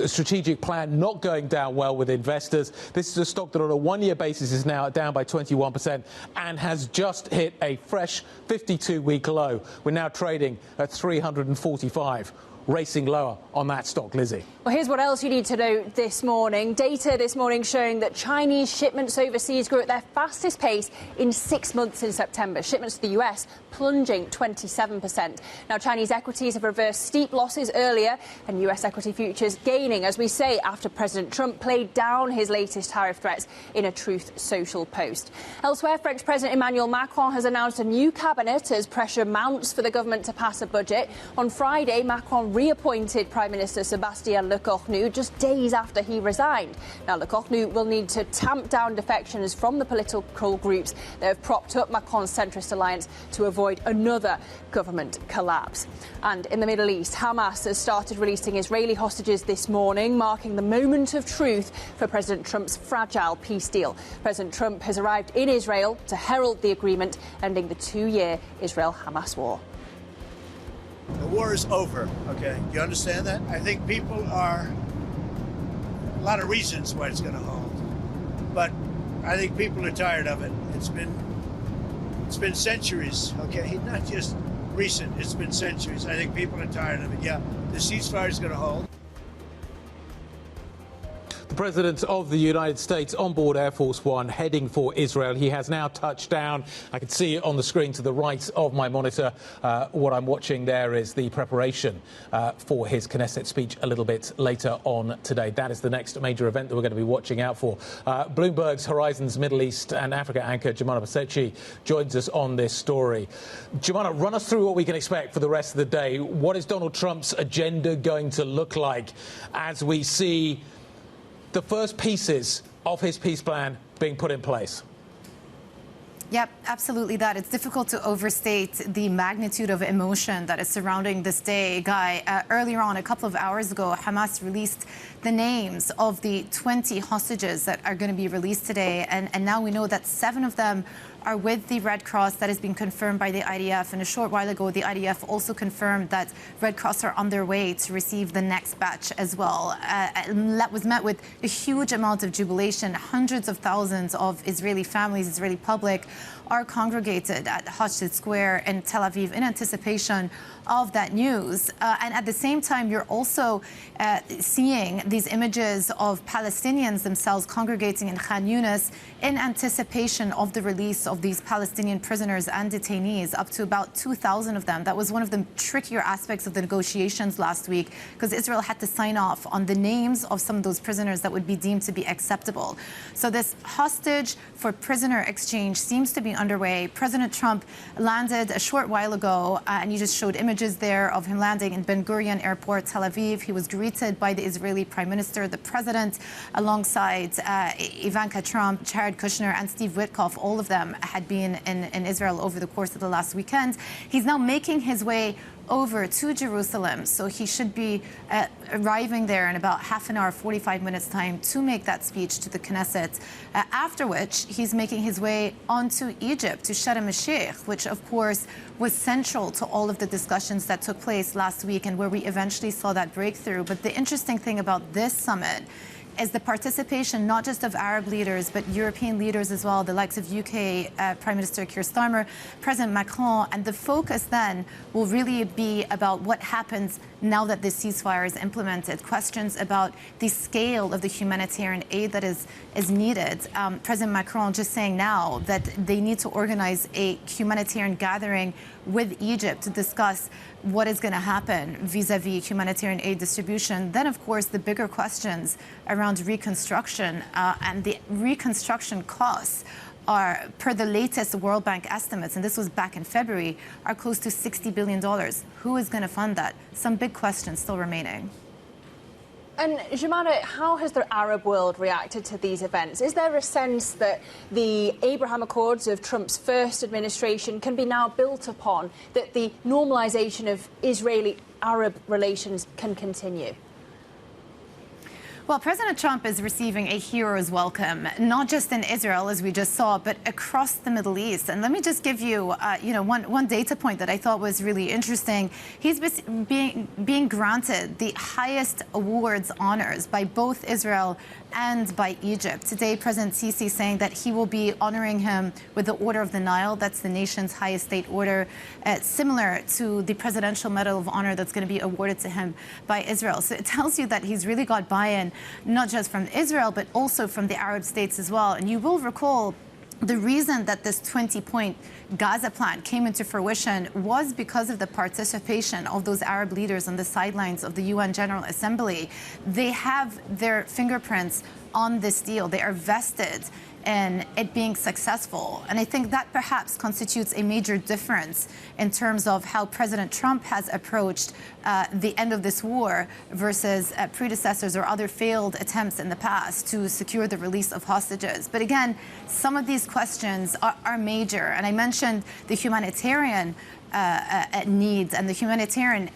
strategic plan not going down well with investors. This is a stock that on a one-year basis is now down by 21% and has just hit a fresh 52-week low. We're now trading at 345. Racing lower on that stock, Lizzie. Well, here's what else you need to know this morning. Data this morning showing that Chinese shipments overseas grew at their fastest pace in 6 months in September. Shipments to the US plunging 27%. Now, Chinese equities have reversed steep losses earlier, and US equity futures gaining, as we say, after President Trump played down his latest tariff threats in a Truth Social post. Elsewhere, French President Emmanuel Macron has announced a new cabinet as pressure mounts for the government to pass a budget. On Friday, Macron reappointed Prime Minister Sébastien Lecornu just days after he resigned. Now, Lecornu will need to tamp down defections from the political groups that have propped up Macron's centrist alliance to avoid another government collapse. And in the Middle East, Hamas has started releasing Israeli hostages this morning, marking the moment of truth for President Trump's fragile peace deal. President Trump has arrived in Israel to herald the agreement, ending the 2-year Israel-Hamas war. The war is over, okay? Do you understand that? I think people are... a lot of reasons why it's going to hold. But I think people are tired of it. It's been centuries, okay? Not just recent, it's been centuries. I think people are tired of it. Yeah, the ceasefire is going to hold. The President of the United States on board Air Force One heading for Israel. He has now touched down. I can see it on the screen to the right of my monitor. What I'm watching there is the preparation for his Knesset speech a little bit later on today. That is the next major event that we're going to be watching out for. Bloomberg's Horizons Middle East and Africa anchor Jumana Basechi joins us on this story. Jumana, run us through what we can expect for the rest of the day. What is Donald Trump's agenda going to look like as we see the first pieces of his peace plan being put in place? Yep, absolutely that. It's difficult to overstate the magnitude of emotion that is surrounding this day. Guy, earlier on, a couple of hours ago, Hamas released the names of the 20 hostages that are going to be released today. And now we know that 7 of them are with the Red Cross. That has been confirmed by the IDF. And a short while ago, the IDF also confirmed that Red Cross are on their way to receive the next batch as well. That was met with a huge amount of jubilation. Hundreds of thousands of Israeli families, Israeli public, are congregated at Hashd Square in Tel Aviv in anticipation of that news. And at the same time, you're also seeing these images of Palestinians themselves congregating in Khan Yunis in anticipation of the release of these Palestinian prisoners and detainees, up to about 2,000 of them. That was one of the trickier aspects of the negotiations last week, because Israel had to sign off on the names of some of those prisoners that would be deemed to be acceptable. So this hostage for prisoner exchange seems to be underway. President Trump landed a short while ago, and you just showed images there of him landing in Ben Gurion Airport, Tel Aviv. He was greeted by the Israeli Prime Minister, the President, alongside Ivanka Trump, Jared Kushner, and Steve Witkoff. All of them had been in Israel over the course of the last weekend. He's now making his way over to Jerusalem, so he should be arriving there in about half an hour, 45 minutes time to make that speech to the Knesset, after which he's making his way onto Egypt, to Sharm el-Sheikh, which of course was central to all of the discussions that took place last week and where we eventually saw that breakthrough. But the interesting thing about this summit is the participation not just of Arab leaders, but European leaders as well, the likes of UK Prime Minister Keir Starmer, President Macron, and the focus then will really be about what happens now that this ceasefire is implemented. Questions about the scale of the humanitarian aid that is needed. President Macron just saying now that they need to organize a humanitarian gathering with Egypt to discuss what is going to happen vis-a-vis humanitarian aid distribution. Then, of course, the bigger questions around reconstruction and the reconstruction costs are, per the latest World Bank estimates, and this was back in February, are close to $60 billion. Who is going to fund that? Some big questions still remaining. And Jemana, how has the Arab world reacted to these events? Is there a sense that the Abraham Accords of Trump's first administration can be now built upon, that the normalization of Israeli-Arab relations can continue? Well, President Trump is receiving a hero's welcome, not just in Israel, as we just saw, but across the Middle East. And let me just give you, one data point that I thought was really interesting. He's being granted the highest awards, honors by both Israel and by Egypt. Today, President El-Sisi saying that he will be honoring him with the Order of the Nile. That's the nation's highest state order, similar to the Presidential Medal of Honor that's going to be awarded to him by Israel. So it tells you that he's really got buy-in, not just from Israel, but also from the Arab states as well. And you will recall the reason that this 20-point Gaza plan came into fruition was because of the participation of those Arab leaders on the sidelines of the UN General Assembly. They have their fingerprints on this deal. They are vested in it being successful. And I think that perhaps constitutes a major difference in terms of how President Trump has approached the end of this war versus predecessors or other failed attempts in the past to secure the release of hostages. But again, some of these questions are major. And I mentioned the humanitarian needs and the humanitarian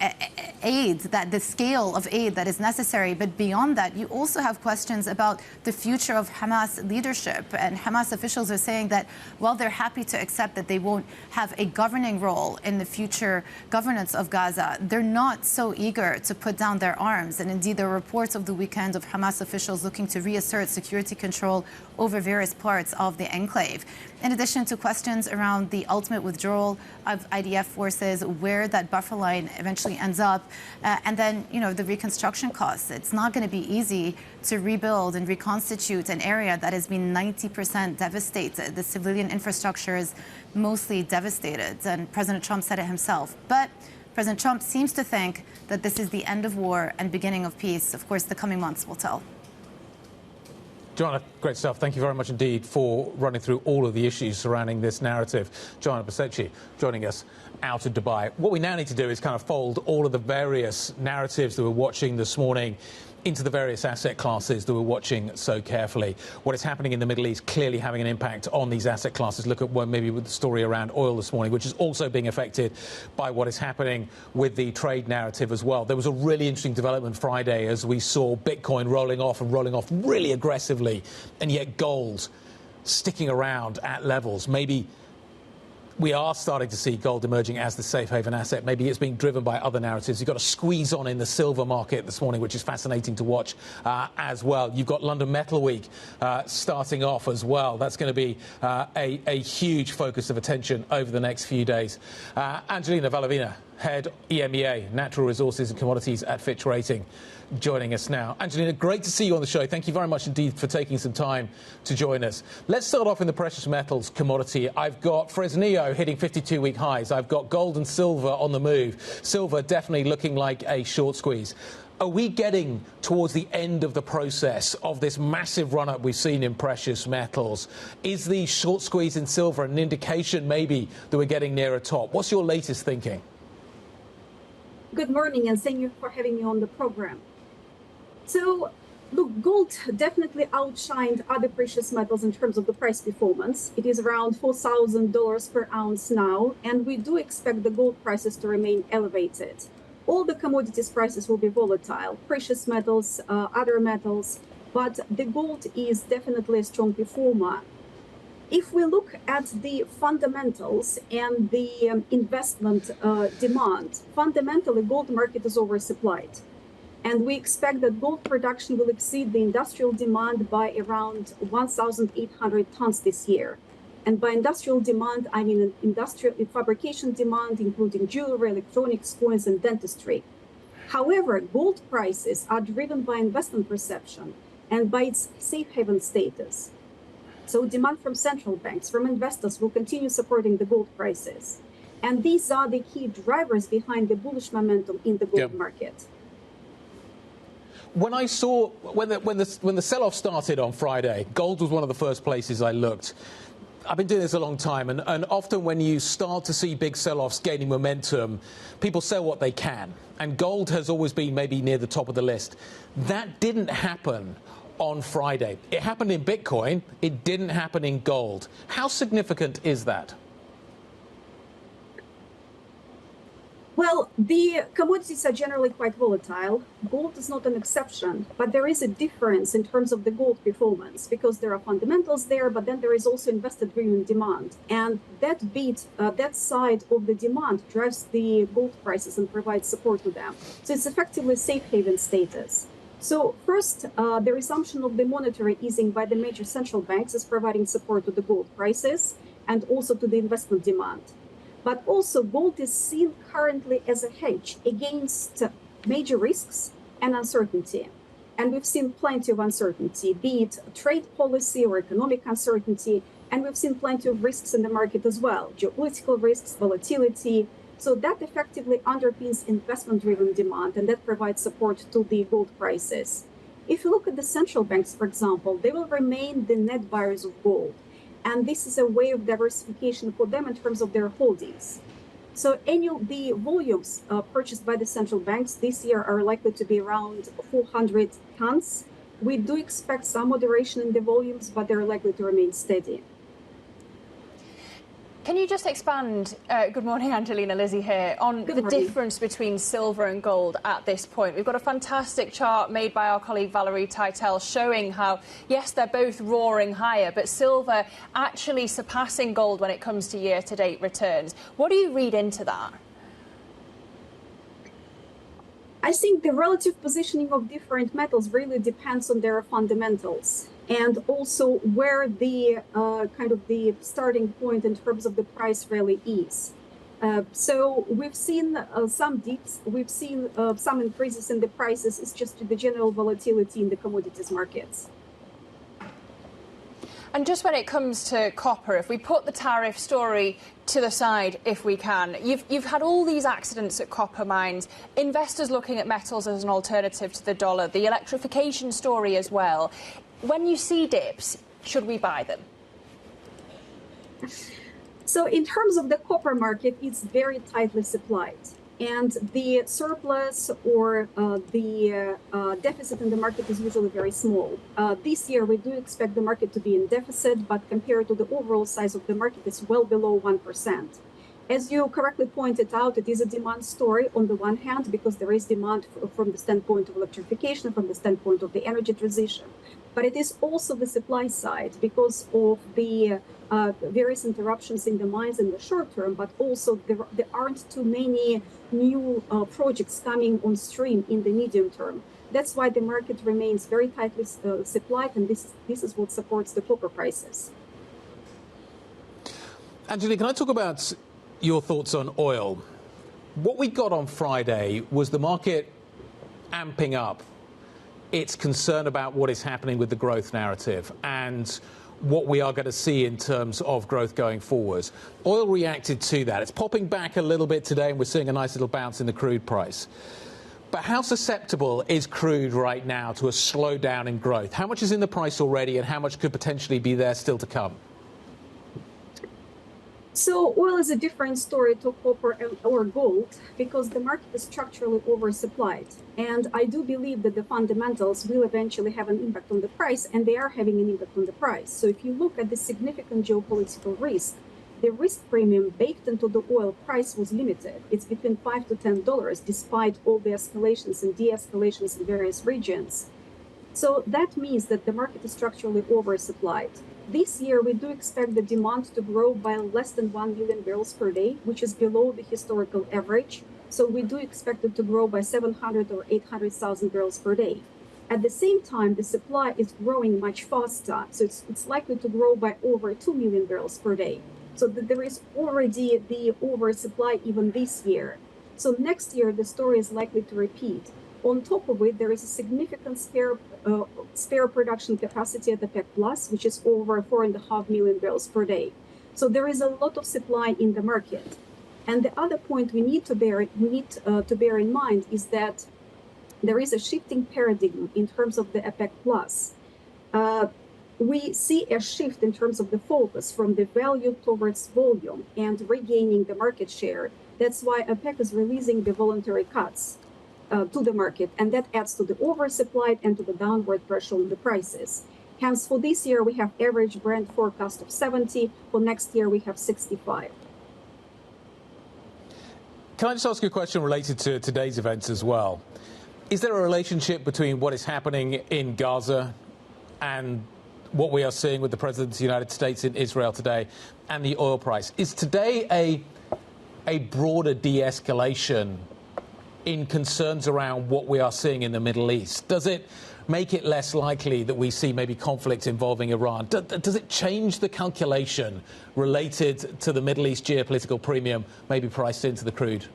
aid, that the scale of aid that is necessary. But beyond that, you also have questions about the future of Hamas leadership. And Hamas officials are saying that while they're happy to accept that they won't have a governing role in the future governance of Gaza, they're not so eager to put down their arms. And indeed, there are reports of the weekend of Hamas officials looking to reassert security control over various parts of the enclave. In addition to questions around the ultimate withdrawal of IDF forces, where that buffer line eventually ends up, and then, the reconstruction costs. It's not going to be easy to rebuild and reconstitute an area that has been 90% devastated. The civilian infrastructure is mostly devastated, and President Trump said it himself. But President Trump seems to think that this is the end of war and beginning of peace. Of course, the coming months will tell. Joanna, great stuff. Thank you very much indeed for running through all of the issues surrounding this narrative. Joanna Basecci joining us out of Dubai. What we now need to do is kind of fold all of the various narratives that we're watching this morning into the various asset classes that we're watching so carefully. What is happening in the Middle East clearly having an impact on these asset classes. Look at maybe with the story around oil this morning, which is also being affected by what is happening with the trade narrative as well. There was a really interesting development Friday as we saw Bitcoin rolling off really aggressively, and yet gold sticking around at levels. Maybe we are starting to see gold emerging as the safe haven asset. Maybe it's being driven by other narratives. You've got a squeeze on in the silver market this morning, which is fascinating to watch as well. You've got London Metal Week starting off as well. That's going to be a huge focus of attention over the next few days. Angelina Valavina, Head EMEA, Natural Resources and Commodities at Fitch Rating, joining us now. Angelina, great to see you on the show. Thank you very much indeed for taking some time to join us. Let's start off in the precious metals commodity. I've got Fresnillo hitting 52-week highs. I've got gold and silver on the move. Silver definitely looking like a short squeeze. Are we getting towards the end of the process of this massive run-up we've seen in precious metals? Is the short squeeze in silver an indication maybe that we're getting near a top? What's your latest thinking? Good morning, and thank you for having me on the program. So, look, gold definitely outshined other precious metals in terms of the price performance. It is around $4,000 per ounce now, and we do expect the gold prices to remain elevated. All the commodities prices will be volatile, precious metals, other metals, but the gold is definitely a strong performer. If we look at the fundamentals and the investment demand, fundamentally gold market is oversupplied. And we expect that gold production will exceed the industrial demand by around 1,800 tons this year. And by industrial demand, I mean industrial fabrication demand, including jewelry, electronics, coins, and dentistry. However, gold prices are driven by investment perception and by its safe haven status. So demand from central banks, from investors will continue supporting the gold prices. And these are the key drivers behind the bullish momentum in the gold market. When I saw, when the sell-off started on Friday, gold was one of the first places I looked. I've been doing this a long time, and often when you start to see big sell-offs gaining momentum, people sell what they can. And gold has always been maybe near the top of the list. That didn't happen on Friday. It happened in Bitcoin. It didn't happen in gold. How significant is that? Well, the commodities are generally quite volatile. Gold is not an exception, but there is a difference in terms of the gold performance because there are fundamentals there, but then there is also investor-driven demand. And that that side of the demand drives the gold prices and provides support to them. So it's effectively safe haven status. So first, the resumption of the monetary easing by the major central banks is providing support to the gold prices and also to the investment demand. But also gold is seen currently as a hedge against major risks and uncertainty. And we've seen plenty of uncertainty, be it trade policy or economic uncertainty. And we've seen plenty of risks in the market as well, geopolitical risks, volatility. So that effectively underpins investment-driven demand, and that provides support to the gold prices. If you look at the central banks, for example, they will remain the net buyers of gold. And this is a way of diversification for them in terms of their holdings. So the volumes purchased by the central banks this year are likely to be around 400 tons. We do expect some moderation in the volumes, but they're likely to remain steady. Can you just expand, good morning, Angelina, Lizzie here, on the difference between silver and gold at this point? We've got a fantastic chart made by our colleague Valerie Teitel showing how, yes, they're both roaring higher, but silver actually surpassing gold when it comes to year-to-date returns. What do you read into that? I think the relative positioning of different metals really depends on their fundamentals and also where the kind of the starting point in terms of the price rally is. So we've seen some dips, we've seen some increases in the prices. It's just the general volatility in the commodities markets. And just when it comes to copper, if we put the tariff story to the side, if we can, you've had all these accidents at copper mines, investors looking at metals as an alternative to the dollar, the electrification story as well. When you see dips, should we buy them? So in terms of the copper market, it's very tightly supplied. And the surplus or the deficit in the market is usually very small. This year, we do expect the market to be in deficit, but compared to the overall size of the market, it's well below 1%. As you correctly pointed out, it is a demand story on the one hand, because there is demand from the standpoint of electrification, from the standpoint of the energy transition. But it is also the supply side because of the various interruptions in the mines in the short term, but also there aren't too many new projects coming on stream in the medium term. That's why the market remains very tightly supplied, and this is what supports the copper prices. Angelique, can I talk about your thoughts on oil? What we got on Friday was the market amping up its concern about what is happening with the growth narrative and what we are going to see in terms of growth going forward. Oil reacted to that. It's popping back a little bit today, and we're seeing a nice little bounce in the crude price. But how susceptible is crude right now to a slowdown in growth? How much is in the price already, and how much could potentially be there still to come? So oil is a different story to copper or gold because the market is structurally oversupplied. And I do believe that the fundamentals will eventually have an impact on the price, and they are having an impact on the price. So if you look at the significant geopolitical risk, the risk premium baked into the oil price was limited. It's between $5 to $10, despite all the escalations and de-escalations in various regions. So that means that the market is structurally oversupplied. This year, we do expect the demand to grow by less than 1 million barrels per day, which is below the historical average. So we do expect it to grow by 700 or 800,000 barrels per day. At the same time, the supply is growing much faster. So it's likely to grow by over 2 million barrels per day. So there is already the oversupply even this year. So next year, the story is likely to repeat. On top of it, there is a significant spare production capacity at OPEC Plus, which is over 4.5 million barrels per day. So there is a lot of supply in the market. And the other point we need to bear in mind is that there is a shifting paradigm in terms of the OPEC Plus. We see a shift in terms of the focus from the value towards volume and regaining the market share. That's why OPEC is releasing the voluntary cuts to the market, and that adds to the oversupply and to the downward pressure on the prices. Hence, for this year, we have average Brent forecast of 70. For next year, we have 65. Can I just ask you a question related to today's events as well? Is there a relationship between what is happening in Gaza and what we are seeing with the President of the United States in Israel today and the oil price? Is today a broader de-escalation in concerns around what we are seeing in the Middle East? Does it make it less likely that we see maybe conflict involving Iran? Does it change the calculation related to the Middle East geopolitical premium maybe priced into the crude?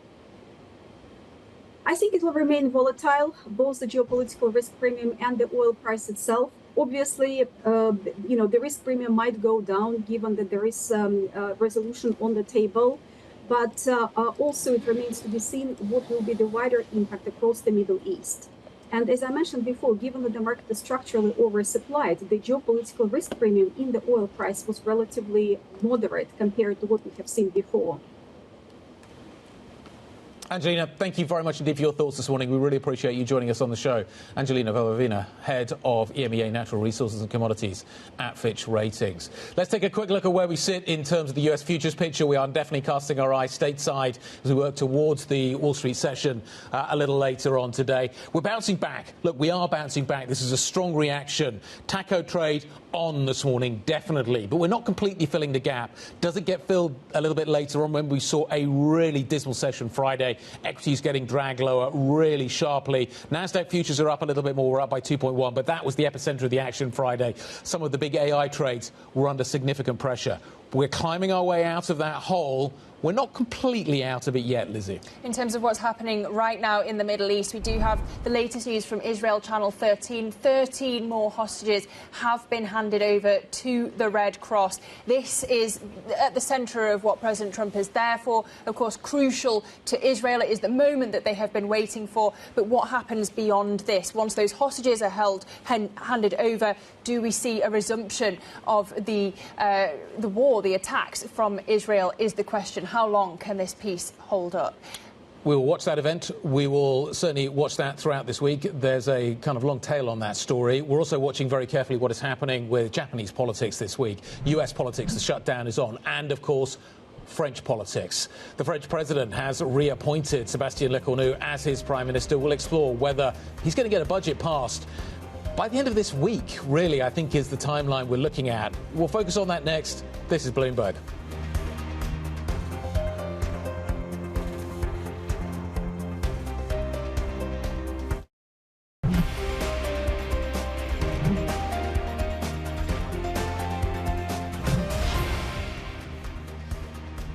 I think it will remain volatile, both the geopolitical risk premium and the oil price itself. Obviously, the risk premium might go down given that there is resolution on the table. But also it remains to be seen what will be the wider impact across the Middle East. And as I mentioned before, given that the market is structurally oversupplied, the geopolitical risk premium in the oil price was relatively moderate compared to what we have seen before. Angelina, thank you very much indeed for your thoughts this morning. We really appreciate you joining us on the show. Angelina Velovina, Head of EMEA Natural Resources and Commodities at Fitch Ratings. Let's take a quick look at where we sit in terms of the US futures picture. We are definitely casting our eyes stateside as we work towards the Wall Street session a little later on today. We're bouncing back. Look, we are bouncing back. This is a strong reaction. Taco trade on this morning, definitely. But we're not completely filling the gap. Does it get filled a little bit later on when we saw a really dismal session Friday? Equities getting dragged lower really sharply. NASDAQ futures are up a little bit more. We're up by 2.1, but that was the epicenter of the action Friday. Some of the big AI trades were under significant pressure. We're climbing our way out of that hole. We're not completely out of it yet, Lizzie. In terms of what's happening right now in the Middle East, we do have the latest news from Israel Channel 13. 13 more hostages have been handed over to the Red Cross. This is at the centre of what President Trump is there for. Of course, crucial to Israel. It is the moment that they have been waiting for. But what happens beyond this? Once those hostages are handed over, do we see a resumption of the war, the attacks from Israel, is the question. How long can this peace hold up? We will watch that event. We will certainly watch that throughout this week. There's a kind of long tail on that story. We're also watching very carefully what is happening with Japanese politics this week. US politics, the shutdown is on. And, of course, French politics. The French president has reappointed Sébastien Lecornu as his prime minister. We'll explore whether he's going to get a budget passed by the end of this week, really, I think is the timeline we're looking at. We'll focus on that next. This is Bloomberg.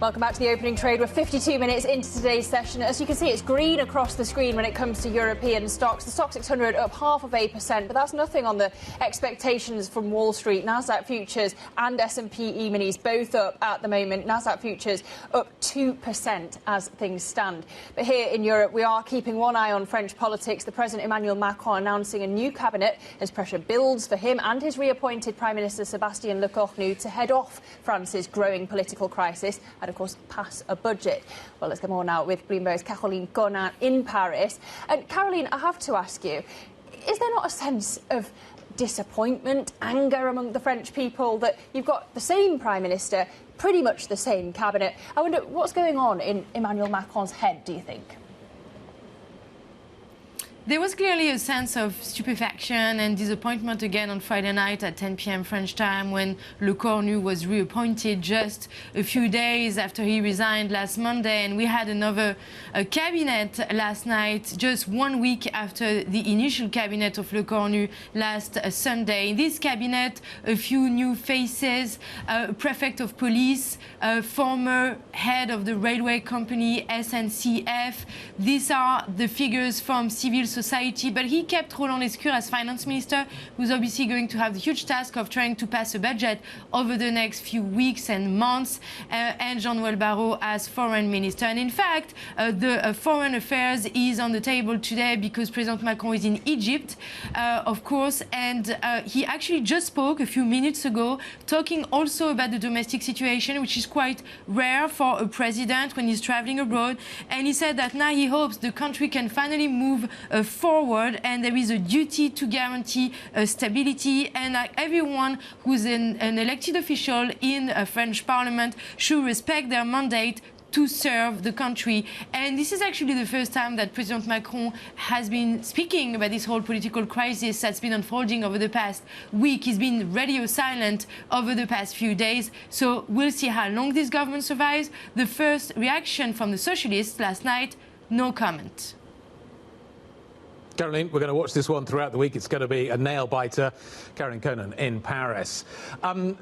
Welcome back to the opening trade. We're 52 minutes into today's session. As you can see, it's green across the screen when it comes to European stocks. The Stock 600 up 0.5%, but that's nothing on the expectations from Wall Street. Nasdaq futures and S&P E-minis both up at the moment. Nasdaq futures up 2% as things stand. But here in Europe, we are keeping one eye on French politics. The President Emmanuel Macron announcing a new cabinet as pressure builds for him and his reappointed Prime Minister Sébastien Lecornu to head off France's growing political crisis and, of course, pass a budget. Well, let's get more now with Bloomberg's Caroline Conan in Paris. And Caroline, I have to ask you, is there not a sense of disappointment, anger among the French people that you've got the same Prime Minister, pretty much the same cabinet? I wonder what's going on in Emmanuel Macron's head, do you think? There was clearly a sense of stupefaction and disappointment again on Friday night at 10 p.m. French time when Lecornu was reappointed just a few days after he resigned last Monday. And we had another cabinet last night, just 1 week after the initial cabinet of Lecornu last Sunday. In this cabinet, a few new faces, prefect of police, former head of the railway company SNCF. These are the figures from civil society, but he kept Roland Lescure as finance minister, who's obviously going to have the huge task of trying to pass a budget over the next few weeks and months, and Jean-Noël Barrot as foreign minister. And in fact, the foreign affairs is on the table today because President Macron is in Egypt, of course, and he actually just spoke a few minutes ago, talking also about the domestic situation, which is quite rare for a president when he's traveling abroad. And he said that now he hopes the country can finally move forward, and there is a duty to guarantee stability, and everyone who's an elected official in a French parliament should respect their mandate to serve the country. And this is actually the first time that President Macron has been speaking about this whole political crisis that's been unfolding over the past week. He's been radio silent over the past few days. So we'll see how long this government survives. The first reaction from the socialists last night, no comment. Caroline, we're going to watch this one throughout the week. It's going to be a nail-biter. Caroline Conan in Paris.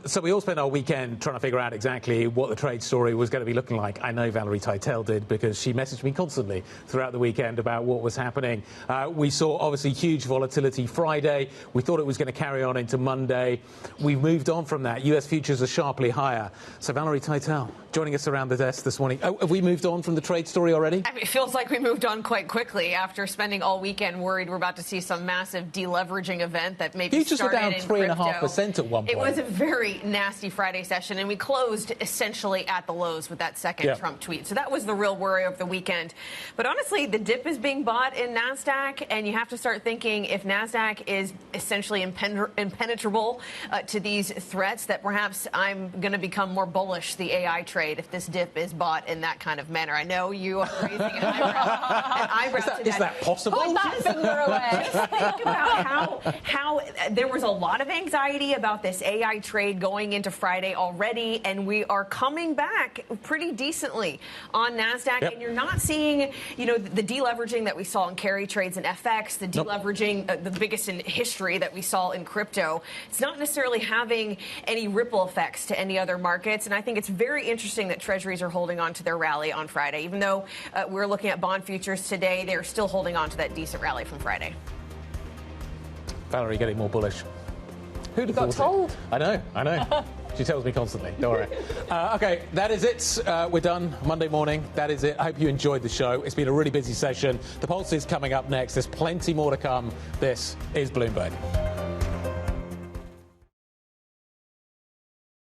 So we all spent our weekend trying to figure out exactly what the trade story was going to be looking like. I know Valerie Teitel did because she messaged me constantly throughout the weekend about what was happening. We saw, obviously, huge volatility Friday. We thought it was going to carry on into Monday. We've moved on from that. US futures are sharply higher. So Valerie Teitel joining us around the desk this morning. Oh, have we moved on from the trade story already? I mean, it feels like we moved on quite quickly after spending all weekend worried we're about to see some massive deleveraging event that maybe futures started were down 3.5% at one point. It was a very nasty Friday session, and we closed essentially at the lows with that second Trump tweet. So that was the real worry of the weekend. But honestly, the dip is being bought in NASDAQ, and you have to start thinking if NASDAQ is essentially impenetrable to these threats, that perhaps I'm going to become more bullish the AI trade if this dip is bought in that kind of manner. I know you are raising an eyebrow to that. Is that possible? Put that finger away. Just think about how there was a lot of anxiety about this AI trade going into Friday already, and we are coming back pretty decently on NASDAQ. And you're not seeing, you know, the deleveraging that we saw in carry trades and FX, the deleveraging, the biggest in history that we saw in crypto. It's not necessarily having any ripple effects to any other markets, and I think it's very interesting that Treasuries are holding on to their rally on Friday. Even though we're looking at bond futures today, they're still holding on to that decent rally from Friday. Valerie getting more bullish. Who'd have got told? I know. She tells me constantly. Don't worry. OK, that is it. We're done Monday morning. That is it. I hope you enjoyed the show. It's been a really busy session. The Pulse is coming up next. There's plenty more to come. This is Bloomberg.